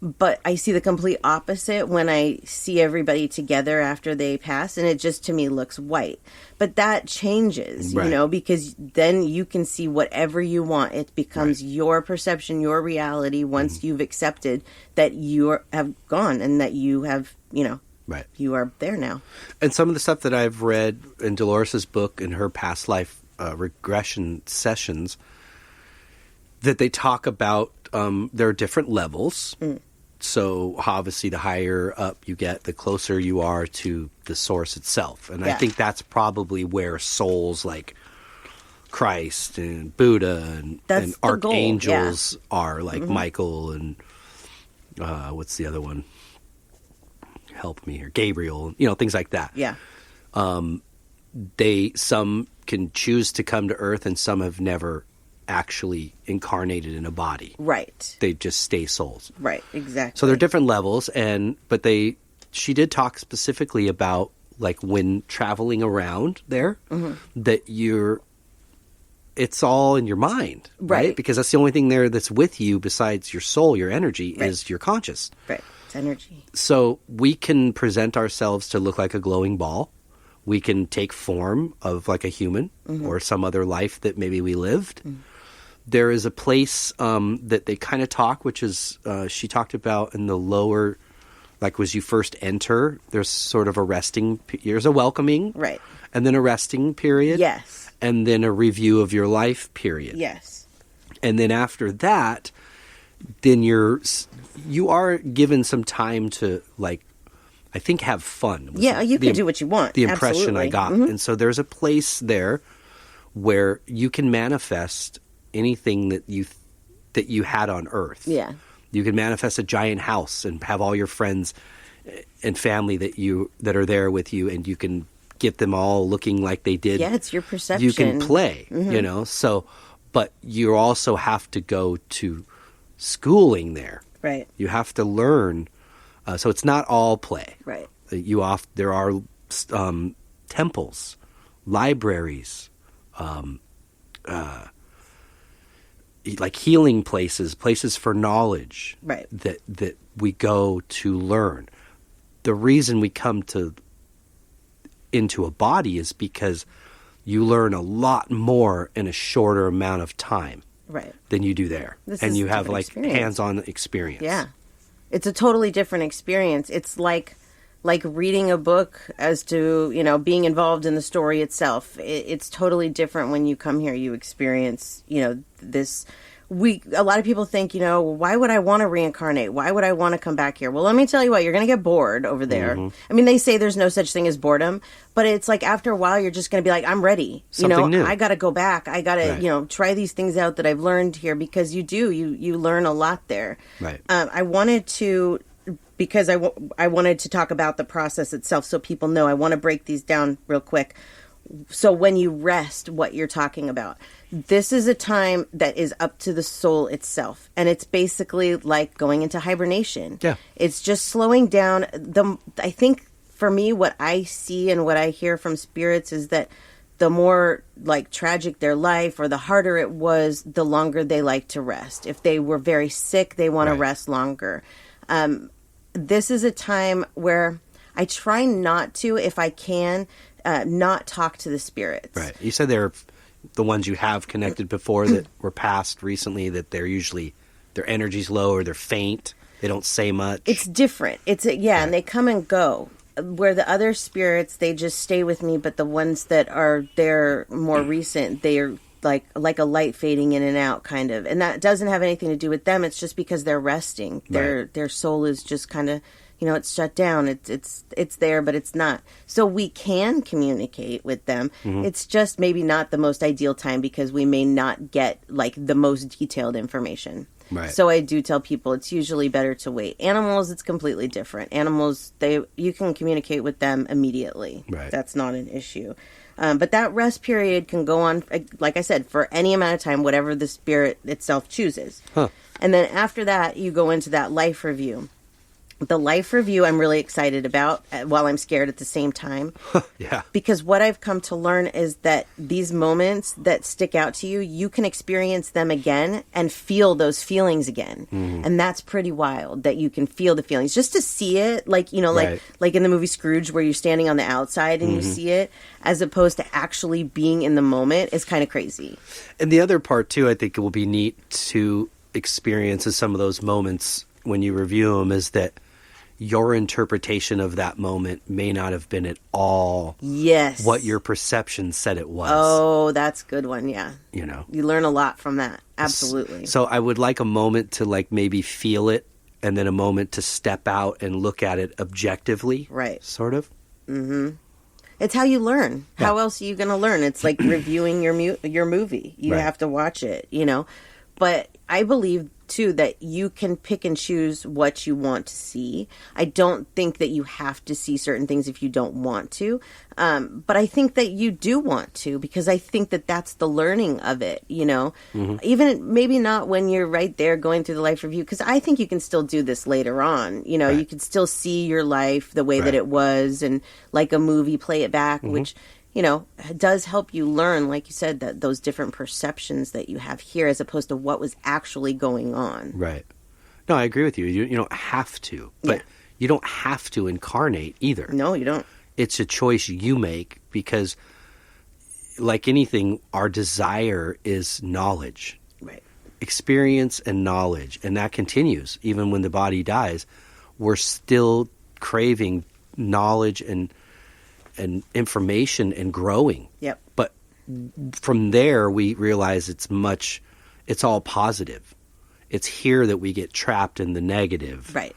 But I see the complete opposite when I see everybody together after they pass, and it just, to me, looks white. But that changes, you know, because then you can see whatever you want. It becomes your perception, your reality, once you've accepted that you have gone and that you have, you know, you are there now. And some of the stuff that I've read in Dolores' book, in her past life regression sessions, that they talk about, there are different levels. So obviously the higher up you get, the closer you are to the source itself. And I think that's probably where souls like Christ and Buddha and archangels are, like Michael and what's the other one? Help me here. Gabriel, you know, things like that. Yeah. Some can choose to come to Earth and some have never actually incarnated in a body. Right. They just stay souls. Right, exactly. So there are different levels, but she did talk specifically about, like, when traveling around there, that it's all in your mind, right? Because that's the only thing there that's with you besides your soul, your energy, is your conscious. Right, it's energy. So we can present ourselves to look like a glowing ball. We can take form of like a human or some other life that maybe we lived. There is a place that they kind of talk, which is she talked about in the lower, like, as you first enter, there's sort of there's a welcoming. Right. And then a resting period. Yes. And then a review of your life period. Yes. And then after that, then you are given some time to, like, I think, have fun. Yeah, you can do what you want. The impression I got. And so there's a place there where you can manifest anything that you had on Earth. Yeah. You can manifest a giant house and have all your friends and family that are there with you, and you can get them all looking like they did. Yeah, it's your perception. You can play, you know. So, but you also have to go to schooling there. Right. You have to learn. So it's not all play. Right. There are temples, libraries, like healing places for knowledge. Right. That we go to learn. The reason we come into a body is because you learn a lot more in a shorter amount of time. Right. Than you do there. And you have, like, hands-on experience. Yeah. It's a totally different experience. It's like reading a book as to, you know, being involved in the story itself. It's totally different when you come here. You experience, you know, this. A lot of people think, you know, why would I want to reincarnate? Why would I want to come back here? Well, let me tell you what, you're going to get bored over there. I mean, they say there's no such thing as boredom, but it's like after a while, you're just going to be like, I'm ready. Something new. I got to go back. I got to, you know, try these things out that I've learned here, because you learn a lot there. Right. I wanted to, because I wanted to talk about the process itself so people know. I want to break these down real quick. So when you rest, what you're talking about, this is a time that is up to the soul itself. And it's basically like going into hibernation. Yeah. It's just slowing down. I think for me, what I see and what I hear from spirits is that the more, like, tragic their life or the harder it was, the longer they like to rest. If they were very sick, they want to rest longer. This is a time where I try not to, if I can, not talk to the spirits. Right. You said they're the ones you have connected before that were passed recently, that they're usually, their energy's low or they're faint. They don't say much. It's different. And they come and go. Where the other spirits, they just stay with me, but the ones that are there more recent, they're like a light fading in and out, kind of. And that doesn't have anything to do with them. It's just because they're resting. Their soul is just kind of, you know, it's shut down. It's there, but it's not. So we can communicate with them. It's just maybe not the most ideal time, because we may not get, like, the most detailed information. Right. So I do tell people it's usually better to wait. Animals, it's completely different. Animals, you can communicate with them immediately. Right. That's not an issue. But that rest period can go on, like I said, for any amount of time, whatever the spirit itself chooses. Huh. And then after that, you go into that life review. The life review I'm really excited about, while I'm scared at the same time. Yeah. Because what I've come to learn is that these moments that stick out to you, you can experience them again and feel those feelings again. Mm. And that's pretty wild, that you can feel the feelings. Just to see it, like, you know, like in the movie Scrooge, where you're standing on the outside and you see it, as opposed to actually being in the moment, is kind of crazy. And the other part, too, I think it will be neat to experience in some of those moments when you review them, is that your interpretation of that moment may not have been at all what your perception said it was. Oh, that's a good one, yeah. You know? You learn a lot from that, absolutely. So I would like a moment to like maybe feel it, and then a moment to step out and look at it objectively. Right. Sort of. Mm-hmm. It's how you learn. Yeah. How else are you going to learn? It's like reviewing your movie. You have to watch it, you know? But I believe, too, that you can pick and choose what you want to see. I don't think that you have to see certain things if you don't want to. But I think that you do want to, because I think that that's the learning of it, you know? Mm-hmm. Even maybe not when you're right there going through the life review, because I think you can still do this later on. You know, you can still see your life the way that it was, and like a movie, play it back, which, you know, does help you learn, like you said, that those different perceptions that you have here as opposed to what was actually going on. Right. No, I agree with you. You don't have to, but you don't have to incarnate either. No, you don't. It's a choice you make, because like anything, our desire is knowledge. Right. Experience and knowledge. And that continues. Even when the body dies, we're still craving knowledge and information and growing. Yep. But from there, we realize it's all positive. It's here that we get trapped in the negative. Right.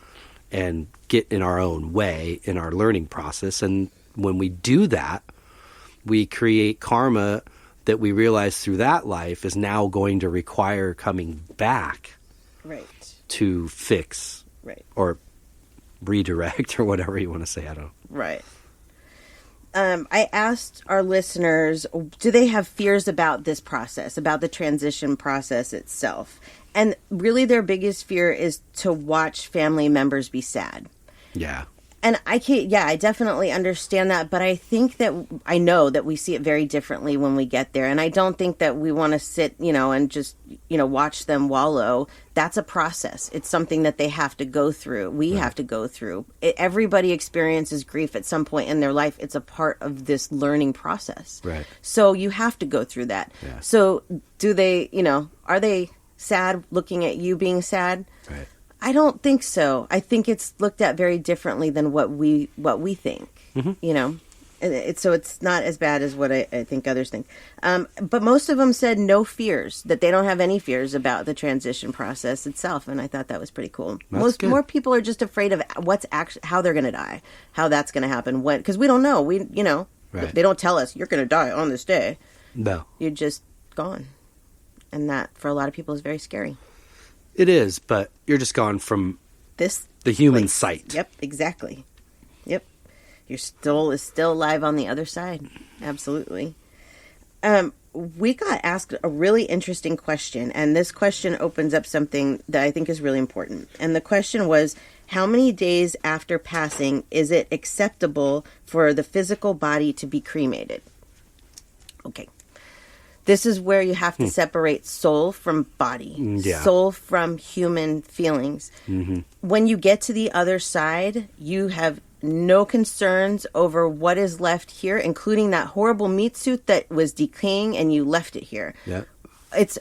And get in our own way in our learning process. And when we do that, we create karma that we realize through that life is now going to require coming back to fix or redirect or whatever you want to say. I don't know. Right. I asked our listeners, do they have fears about this process, about the transition process itself? And really their biggest fear is to watch family members be sad. Yeah. And I definitely understand that, but I know that we see it very differently when we get there. And I don't think that we want to sit, you know, and just, you know, watch them wallow. That's a process. It's something that they have to go through. We have to go through. Everybody experiences grief at some point in their life. It's a part of this learning process. Right. So you have to go through that. Yeah. So do they, you know, are they sad looking at you being sad? Right. I don't think so. I think it's looked at very differently than what we think. Mm-hmm. You know, so it's not as bad as what I think others think. But most of them said no fears, that they don't have any fears about the transition process itself, and I thought that was pretty cool. More people are just afraid of how they're going to die, how that's going to happen, because we don't know. They don't tell us you're going to die on this day. No, you're just gone, and that for a lot of people is very scary. It is, but you're just gone from the human sight. Yep, exactly. Yep. Your soul is still alive on the other side. Absolutely. We got asked a really interesting question, and this question opens up something that I think is really important. And the question was, how many days after passing is it acceptable for the physical body to be cremated? Okay. This is where you have to separate soul from body, soul from human feelings. Mm-hmm. When you get to the other side, you have no concerns over what is left here, including that horrible meat suit that was decaying and you left it here. Yeah. It's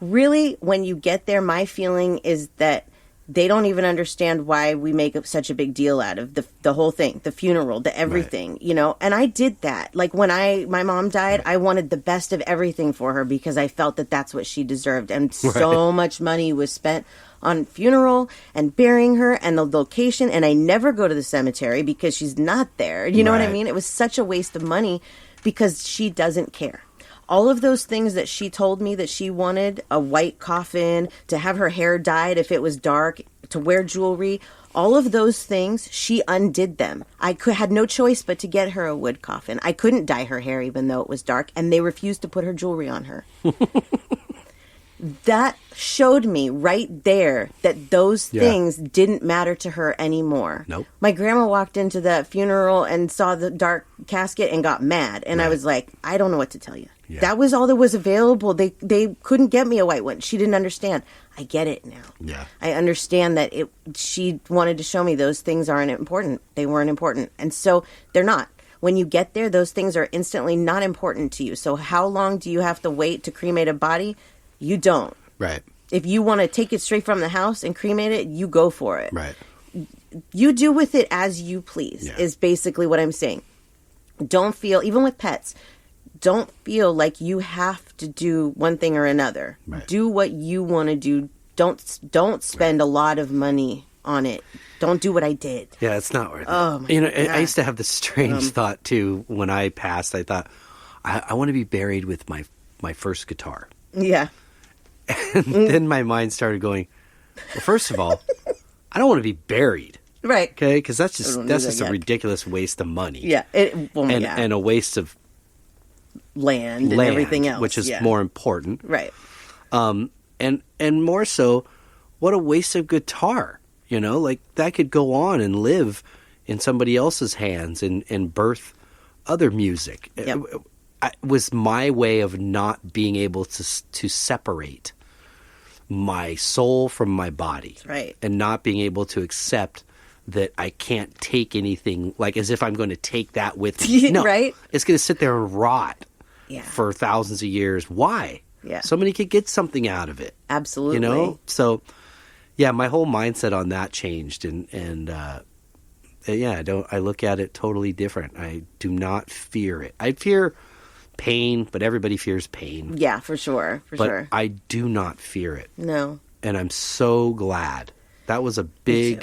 really, when you get there, my feeling is that they don't even understand why we make such a big deal out of the whole thing, the funeral, the everything, you know? And I did that. Like when my mom died, I wanted the best of everything for her because I felt that that's what she deserved. And so much money was spent on funeral and burying her and the location. And I never go to the cemetery because she's not there. You know what I mean? It was such a waste of money because she doesn't care. All of those things that she told me that she wanted, a white coffin, to have her hair dyed if it was dark, to wear jewelry, all of those things, she undid them. I had no choice but to get her a wood coffin. I couldn't dye her hair even though it was dark, and they refused to put her jewelry on her. That showed me right there that those things didn't matter to her anymore. Nope. My grandma walked into the funeral and saw the dark casket and got mad. And I was like, I don't know what to tell you. Yeah. That was all that was available. They couldn't get me a white one. She didn't understand. I get it now. Yeah. I understand that she wanted to show me those things aren't important. They weren't important. And so they're not. When you get there, those things are instantly not important to you. So how long do you have to wait to cremate a body? You don't. Right. If you want to take it straight from the house and cremate it, you go for it. Right. You do with it as you please, is basically what I'm saying. Don't feel, even with pets, don't feel like you have to do one thing or another. Right. Do what you want to do. Don't spend a lot of money on it. Don't do what I did. Yeah, it's not worth it. Oh, my God. I used to have this strange thought, too, when I passed. I thought, I want to be buried with my first guitar. Yeah. And then my mind started going, well, first of all, I don't want to be buried. Right. Okay? Because that's just a ridiculous waste of money. Yeah. And a waste of land and everything else. Which is more important. Right. And more so, what a waste of guitar. You know, like that could go on and live in somebody else's hands and birth other music. Yep. It was my way of not being able to separate my soul from my body. Right. And not being able to accept that I can't take anything, like as if I'm going to take that with me. No, right? It's going to sit there and rot for thousands of years. Why? Yeah. Somebody could get something out of it. Absolutely. You know? So, yeah, my whole mindset on that changed. And I look at it totally different. I do not fear it. I fear pain, but everybody fears pain. Yeah, for sure. But I do not fear it. No. And I'm so glad. That was a big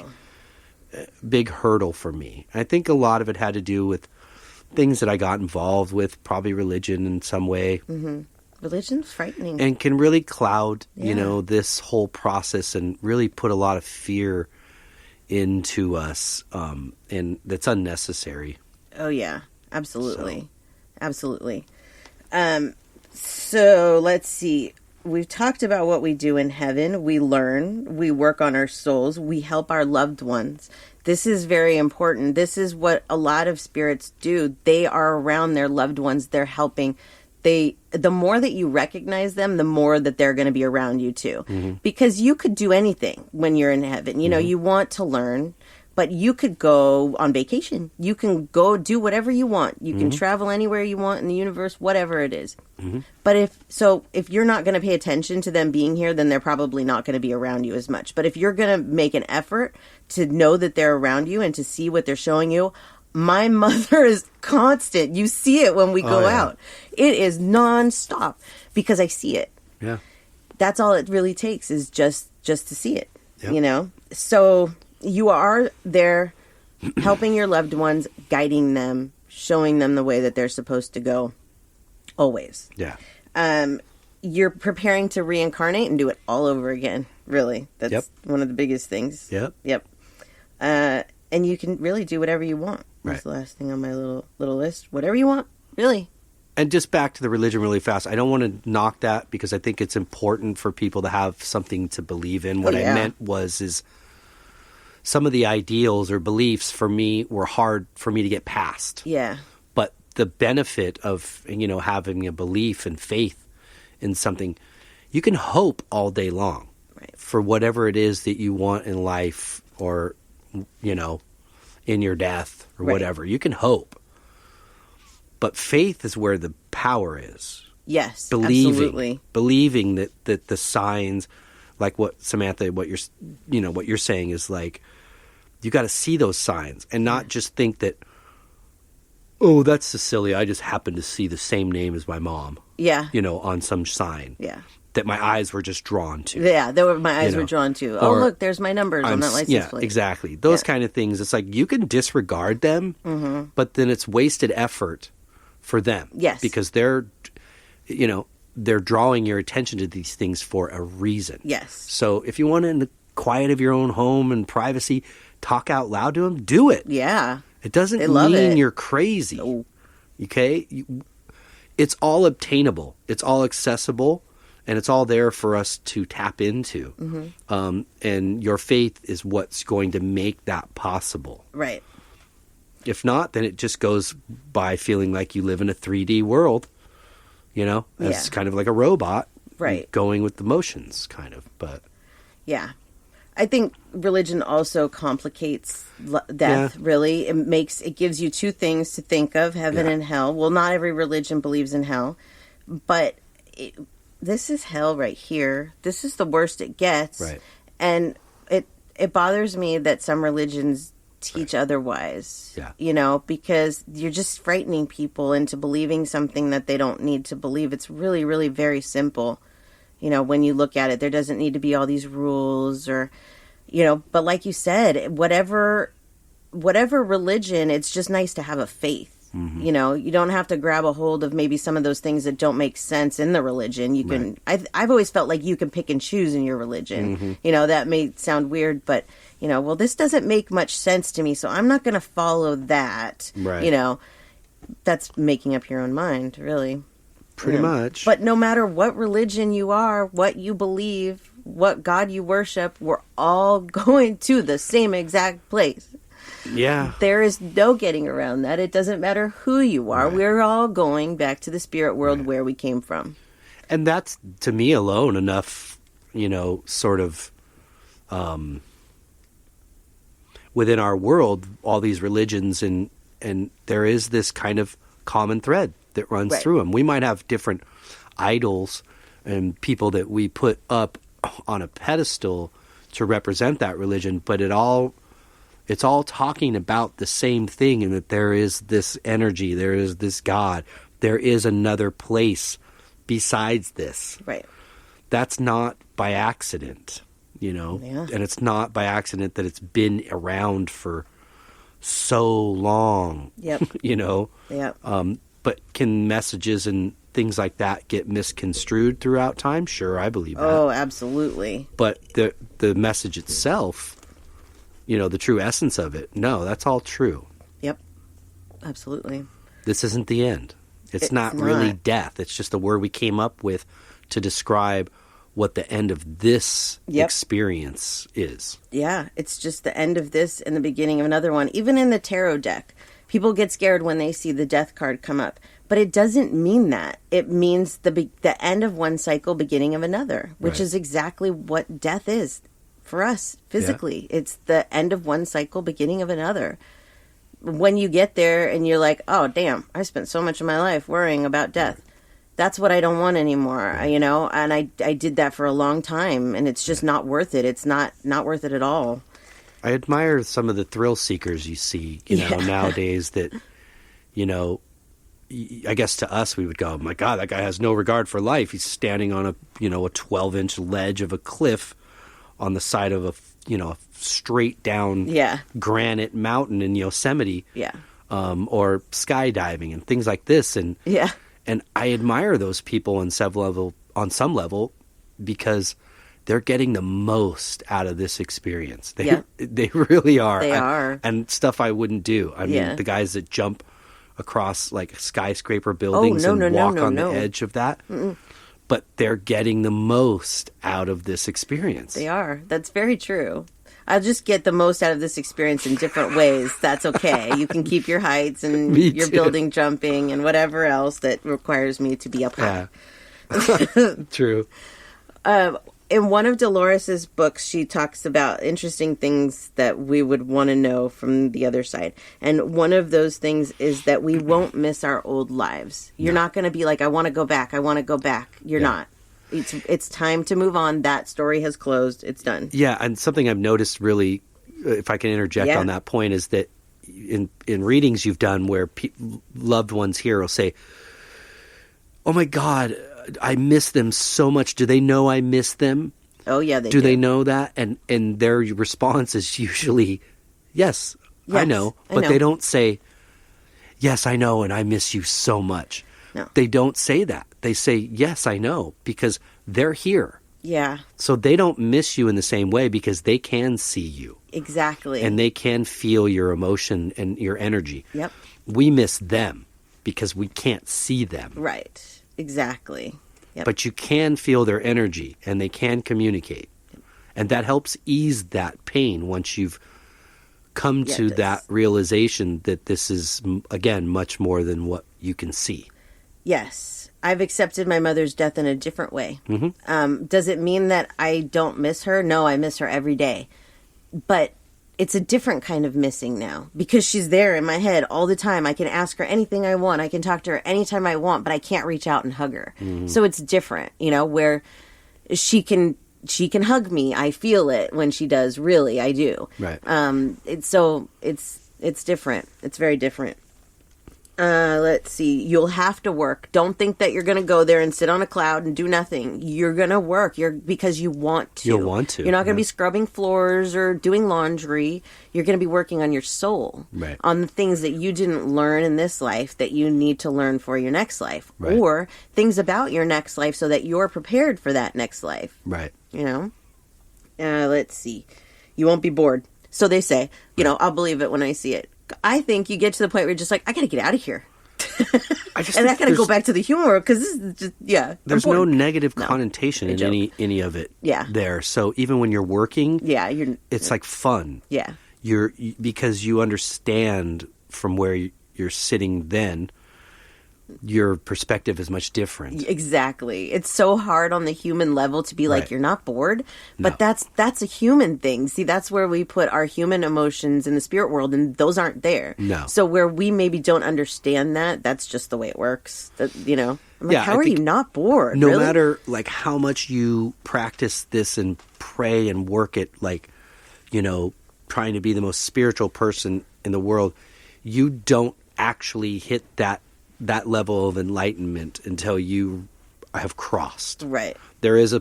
hurdle for me. I think a lot of it had to do with things that I got involved with, probably religion in some way. Mm-hmm. Religion's frightening. And can really cloud, this whole process and really put a lot of fear into us. And that's unnecessary. Oh, yeah. Absolutely. Absolutely. So let's see. We've talked about what we do in heaven. We learn. We work on our souls. We help our loved ones. This is very important. This is what a lot of spirits do. They are around their loved ones. They're helping. The more that you recognize them, the more that they're going to be around you too. Mm-hmm. Because you could do anything when you're in heaven. You know, you want to learn, but you could go on vacation. You can go do whatever you want. You can travel anywhere you want in the universe, whatever it is. Mm-hmm. But if you're not going to pay attention to them being here, then they're probably not going to be around you as much. But if you're going to make an effort to know that they're around you and to see what they're showing you, my mother is constant. You see it when we go out. It is nonstop because I see it. Yeah. That's all it really takes is just to see it, you know? So you are there helping your loved ones, guiding them, showing them the way that they're supposed to go always. Yeah. You're preparing to reincarnate and do it all over again, really. That's one of the biggest things. Yep. And you can really do whatever you want. That's the last thing on my little list. Whatever you want, really. And just back to the religion really fast. I don't want to knock that because I think it's important for people to have something to believe in. What I meant is some of the ideals or beliefs for me were hard for me to get past. Yeah. But the benefit of, having a belief and faith in something, you can hope all day long for whatever it is that you want in life or, in your death or whatever. You can hope. But faith is where the power is. Yes, absolutely. Believing that the signs, like what Samantha, what you're saying is like, you got to see those signs and not just think that, oh, that's Cecilia. I just happened to see the same name as my mom. Yeah. On some sign. Yeah. That my eyes were just drawn to. Yeah, my eyes were drawn to. Oh, look, there's my numbers on that license plate. Yeah, exactly. Those kind of things. It's like you can disregard them, but then it's wasted effort for them. Yes. Because they're drawing your attention to these things for a reason. Yes. So if you want to quiet of your own home and privacy, talk out loud to them, do it. Yeah. It doesn't mean you're crazy. No. Okay? It's all obtainable. It's all accessible. And it's all there for us to tap into. Mm-hmm. And your faith is what's going to make that possible. Right. If not, then it just goes by feeling like you live in a 3D world, as kind of like a robot. Right. Going with the motions, kind of. But yeah. I think religion also complicates death, really. It gives you two things to think of, heaven and hell. Well, not every religion believes in hell, but this is hell right here. This is the worst it gets. Right. And it bothers me that some religions teach otherwise. Yeah. Because you're just frightening people into believing something that they don't need to believe. It's really, really very simple. When you look at it, there doesn't need to be all these rules or, but like you said, whatever religion, it's just nice to have a faith. Mm-hmm. You don't have to grab a hold of maybe some of those things that don't make sense in the religion. You can, I've always felt like you can pick and choose in your religion. Mm-hmm. That may sound weird, but, well, this doesn't make much sense to me, so I'm not going to follow that. Right. That's making up your own mind, really. Pretty much. But no matter what religion you are, what you believe, what God you worship, we're all going to the same exact place. Yeah. There is no getting around that. It doesn't matter who you are. Right. We're all going back to the spirit world where we came from. And that's, to me alone, enough, sort of within our world, all these religions, and there is this kind of common thread that runs through them. We might have different idols and people that we put up on a pedestal to represent that religion, but it's all talking about the same thing, and that there is this energy, there is this God, there is another place besides this. Right. That's not by accident, and it's not by accident that it's been around for so long. Yep. Yep. But can messages and things like that get misconstrued throughout time? Sure, I believe that. Oh, absolutely. But the message itself, the true essence of it, no, that's all true. Yep. Absolutely. This isn't the end. It's not really death. It's just a word we came up with to describe what the end of this experience is. Yeah, it's just the end of this and the beginning of another one. Even in the tarot deck, people get scared when they see the death card come up. But it doesn't mean that. It means the end of one cycle, beginning of another, which is exactly what death is for us physically. Yeah. It's the end of one cycle, beginning of another. When you get there and you're like, oh, damn, I spent so much of my life worrying about death. That's what I don't want anymore, and I did that for a long time, and it's just not worth it. It's not worth it at all. I admire some of the thrill seekers you see, nowadays that, I guess to us we would go, oh my God, that guy has no regard for life. He's standing on a 12-inch ledge of a cliff on the side of a straight down granite mountain in Yosemite. Yeah. Or skydiving and things like this. And I admire those people on some level because they're getting the most out of this experience. They really are. They are. And stuff I wouldn't do. I mean, the guys that jump across like skyscraper buildings and walk on the edge of that. Mm-mm. But they're getting the most out of this experience. They are. That's very true. I'll just get the most out of this experience in different ways. That's okay. You can keep your heights and your building jumping and whatever else that requires me to be up high. Yeah. True. In one of Dolores's books, she talks about interesting things that we would want to know from the other side. And one of those things is that we won't miss our old lives. You're not going to be like, I want to go back. I want to go back. You're not. It's time to move on. That story has closed. It's done. Yeah, and something I've noticed really, if I can interject on that point, is that in readings you've done where loved ones here will say, oh my God, I miss them so much. Do they know I miss them? Oh, yeah, they do. Do they know that? And their response is usually, yes, I know. But they don't say, yes, I know, and I miss you so much. No. They don't say that. They say, yes, I know, because they're here. Yeah. So they don't miss you in the same way because they can see you. Exactly. And they can feel your emotion and your energy. Yep. We miss them because we can't see them. Right. Exactly. Yep. But you can feel their energy and they can communicate. And that helps ease that pain once you've come to that realization that this is, again, much more than what you can see. Yes. I've accepted my mother's death in a different way. Mm-hmm. Does it mean that I don't miss her? No, I miss her every day. But it's a different kind of missing now because she's there in my head all the time. I can ask her anything I want. I can talk to her anytime I want, but I can't reach out and hug her. Mm-hmm. So it's different, where she can hug me. I feel it when she does. Really, I do. Right. It's different. It's very different. Let's see. You'll have to work. Don't think that you're going to go there and sit on a cloud and do nothing. You're going to work. Because you want to. You'll want to. You're not going to be scrubbing floors or doing laundry. You're going to be working on your soul. Right. On the things that you didn't learn in this life that you need to learn for your next life. Right. Or things about your next life so that you're prepared for that next life. Right. Let's see. You won't be bored. So they say, I'll believe it when I see it. I think you get to the point where you're just like, I got to get out of here. I got to go back to the humor because this is just, There's no negative connotation in any of it there. So even when you're working, it's like fun. Yeah. Because you understand from where you're sitting then, your perspective is much different. Exactly. It's so hard on the human level to be like, you're not bored, but No. that's a human thing. See, that's where we put our human emotions in the spirit world, and those aren't there. No. So where we maybe don't understand that's just the way it works. I'm like, how are you not bored? No really? matter like how much you practice this and pray and work it, like, trying to be the most spiritual person in the world, you don't actually hit that level of enlightenment until you have crossed. Right. There is a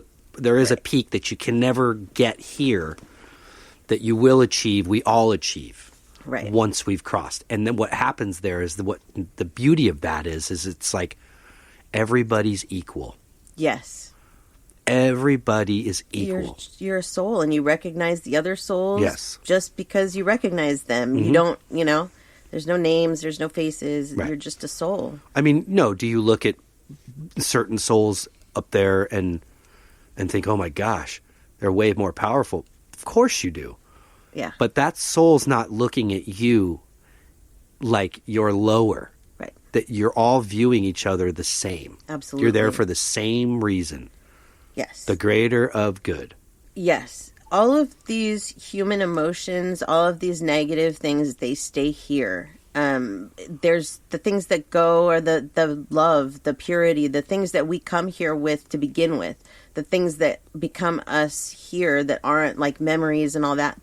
peak that you can never get here that you will achieve. We all achieve. Right. Once we've crossed. And then what happens there is what the beauty of that is it's like everybody's equal. Yes. Everybody is equal. You're a soul and you recognize the other souls. Yes. Just because you recognize them. Mm-hmm. You don't, there's no names, there's no faces. Right. You're just a soul. I mean, no, do you look at certain souls up there and think, oh my gosh, they're way more powerful? Of course you do. Yeah. But that soul's not looking at you like you're lower. Right. That you're all viewing each other the same. Absolutely. You're there for the same reason. Yes. The greater of good. Yes. All of these human emotions, all of these negative things, they stay here. There's the things that go are the love, the purity, the things that we come here with to begin with, the things that become us here that aren't like memories and all that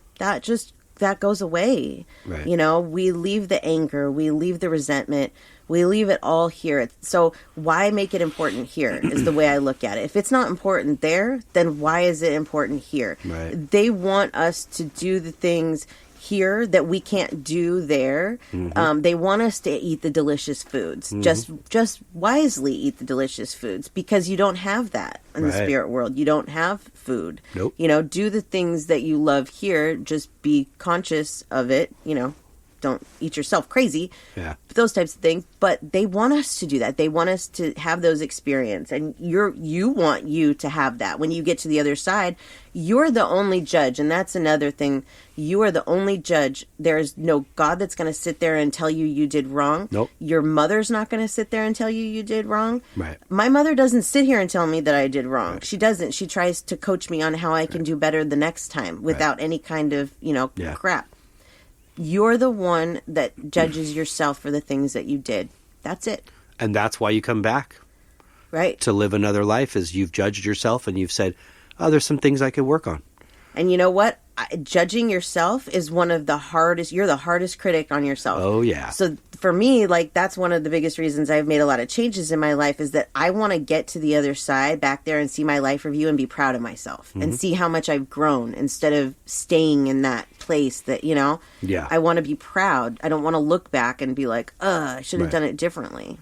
goes away. Right. We leave the anger, we leave the resentment, we leave it all here. So why make it important here is the way I look at it. If it's not important there, then why is it important here? Right. They want us to do the things here that we can't do there. Mm-hmm. They want us to eat the delicious foods. Mm-hmm. Just wisely eat the delicious foods because you don't have that in the Right. spirit world. You don't have food. Nope. Do the things that you love here. Just be conscious of it. Don't eat yourself crazy. Yeah. Those types of things. But they want us to do that. They want us to have those experiences. And you want you to have that. When you get to the other side, you're the only judge. And that's another thing. You are the only judge. There's no God that's going to sit there and tell you did wrong. Nope. Your mother's not going to sit there and tell you did wrong. Right. My mother doesn't sit here and tell me that I did wrong. Right. She doesn't. She tries to coach me on how I can do better the next time without any kind of, Yeah. crap. You're the one that judges yourself for the things that you did. That's it. And that's why you come back. Right. To live another life is you've judged yourself and you've said, oh, there's some things I could work on. And you know what? Judging yourself is one of the hardest. You're the hardest critic on yourself. Oh, yeah. So for me, that's one of the biggest reasons I've made a lot of changes in my life is that I want to get to the other side back there and see my life review and be proud of myself and see how much I've grown instead of staying in that place that, Yeah. I want to be proud. I don't want to look back and be like, I should have Right. done it differently.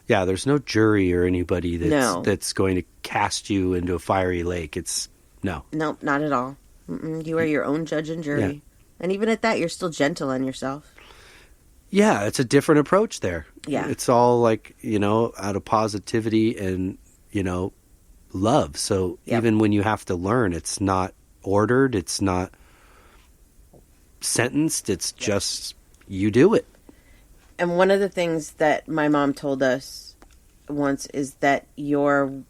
Yeah, there's no jury or anybody that's going to cast you into a fiery lake. No, not at all. You are your own judge and jury. Yeah. And even at that, you're still gentle on yourself. Yeah, it's a different approach there. Yeah. It's all like, out of positivity and, love. So even when you have to learn, it's not ordered, it's not sentenced, it's just you do it. And one of the things that my mom told us once is that your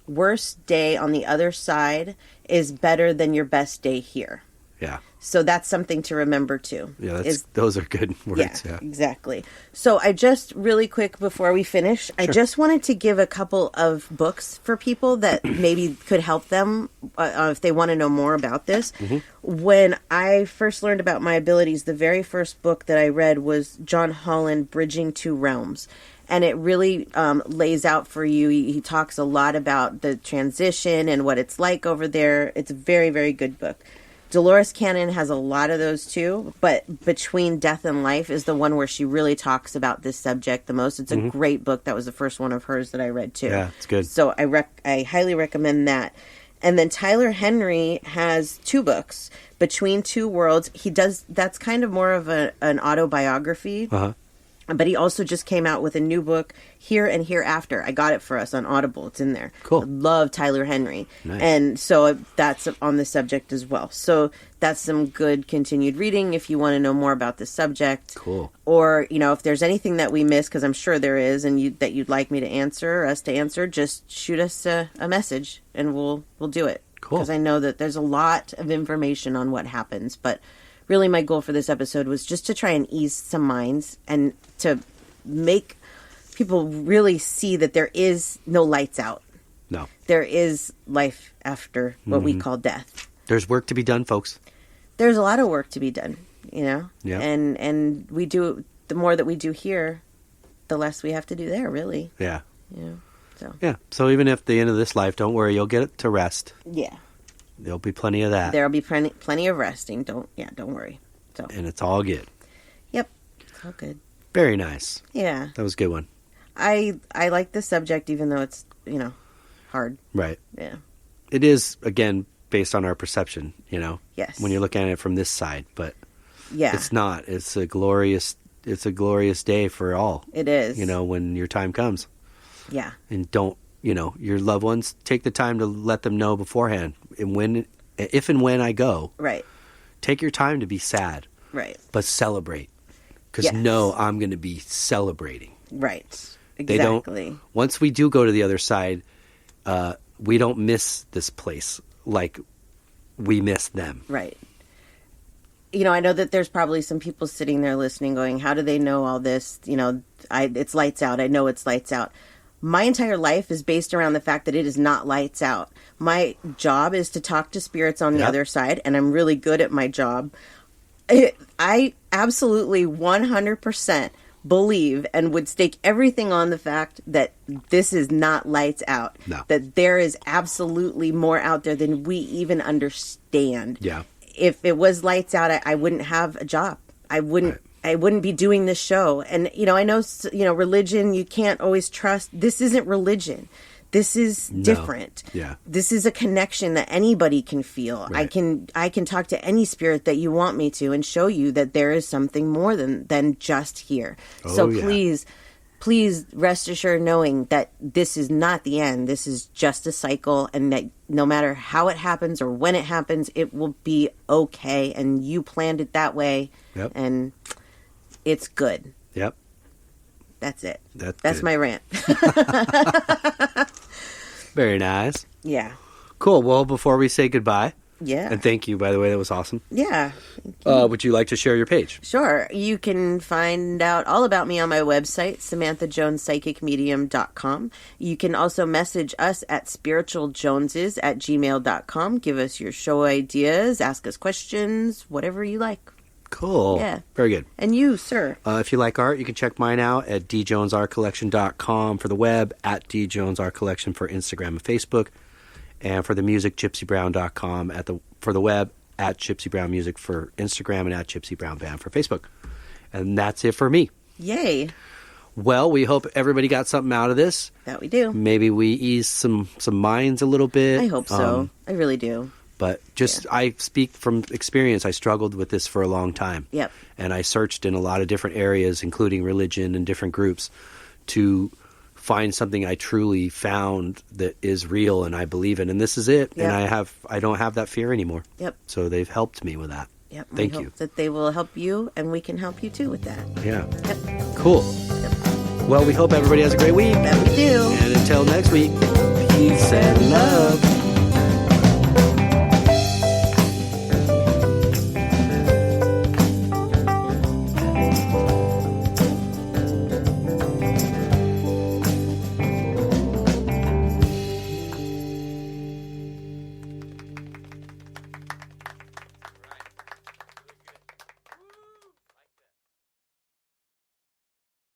worst day on the other side is better than your best day here. Yeah. So that's something to remember too. Yeah, those are good words. Yeah, exactly. So I just really quick before we finish, I just wanted to give a couple of books for people that maybe could help them if they want to know more about this. Mm-hmm. When I first learned about my abilities, the very first book that I read was John Holland, Bridging Two Realms. And it really lays out for you. He talks a lot about the transition and what it's like over there. It's a very, very good book. Dolores Cannon has a lot of those too, but Between Death and Life is the one where she really talks about this subject the most. It's a great book. That was the first one of hers that I read too. Yeah, it's good. So I highly recommend that. And then Tyler Henry has two books, Between Two Worlds. That's kind of more of an autobiography. Uh-huh. But he also just came out with a new book, Here and Hereafter. I got it for us on Audible. It's in there. Cool. I love Tyler Henry. Nice. And so that's on the subject as well. So that's some good continued reading if you want to know more about the subject. Cool. Or, if there's anything that we missed, because I'm sure there is, and that you'd like me to answer, or us to answer, just shoot us a message and we'll do it. Cool. Because I know that there's a lot of information on what happens, but really my goal for this episode was just to try and ease some minds and to make people really see that there is no lights out. No. There is life after what we call death. There's work to be done, folks. There's a lot of work to be done, Yeah. And we do, the more that we do here, the less we have to do there, really. Yeah. So. Yeah. So even if the end of this life, don't worry, you'll get to rest. Yeah. There'll be plenty of that. There'll be plenty of resting. Don't worry. So. And it's all good. Yep. It's all good. Very nice. Yeah. That was a good one. I like this subject even though it's, hard. Right. Yeah. It is, again, based on our perception, Yes. when you're looking at it from this side, but yeah. It's not. It's a glorious day for all. It is. When your time comes. Yeah. And don't, your loved ones, take the time to let them know beforehand. And if and when I go, right. Take your time to be sad. Right. But celebrate. Because I'm going to be celebrating. Right. Exactly. Once we do go to the other side, we don't miss this place like we miss them. Right. I know that there's probably some people sitting there listening going, how do they know all this? It's lights out. I know it's lights out. My entire life is based around the fact that it is not lights out. My job is to talk to spirits on the other side, and I'm really good at my job. I absolutely 100% believe and would stake everything on the fact that this is not lights out. No. That there is absolutely more out there than we even understand. Yeah. If it was lights out, I wouldn't have a job. I wouldn't be doing this show. And, I know, religion, you can't always trust. This isn't religion. This is different. Yeah. This is a connection that anybody can feel. Right. I can talk to any spirit that you want me to and show you that there is something more than just here. So please rest assured knowing that this is not the end. This is just a cycle, and that no matter how it happens or when it happens, it will be okay. And you planned it that way. Yep. And it's good. Yep. That's it. That's good. My rant. Very nice. Yeah. Cool. Well, before we say goodbye. Yeah. And thank you, by the way. That was awesome. Yeah. Would you like to share your page? Sure. You can find out all about me on my website, SamanthaJonesPsychicMedium.com. You can also message us at spiritualjoneses@gmail.com. Give us your show ideas, ask us questions, whatever you like. Cool. Yeah. Very good. And you, sir? If you like art, you can check mine out at djonesartcollection.com for the web, at djonesartcollection for Instagram and Facebook, and for the music, gypsybrown.com for the web, at Gypsy Brown Music for Instagram, and at Gypsy Brown Band for Facebook. And that's it for me. Yay. Well, we hope everybody got something out of this. That we do. Maybe we ease some minds a little bit. I hope so. I really do. But I speak from experience. I struggled with this for a long time. Yep. And I searched in a lot of different areas, including religion and different groups, to find something I truly found that is real and I believe in. And this is it. Yep. And I don't have that fear anymore. Yep. So they've helped me with that. Yep. Thank we you. hope that they will help you, and we can help you too with that. Yeah. Yep. Cool. Yep. Well, we hope everybody has a great week. That we do. And until next week, peace and love.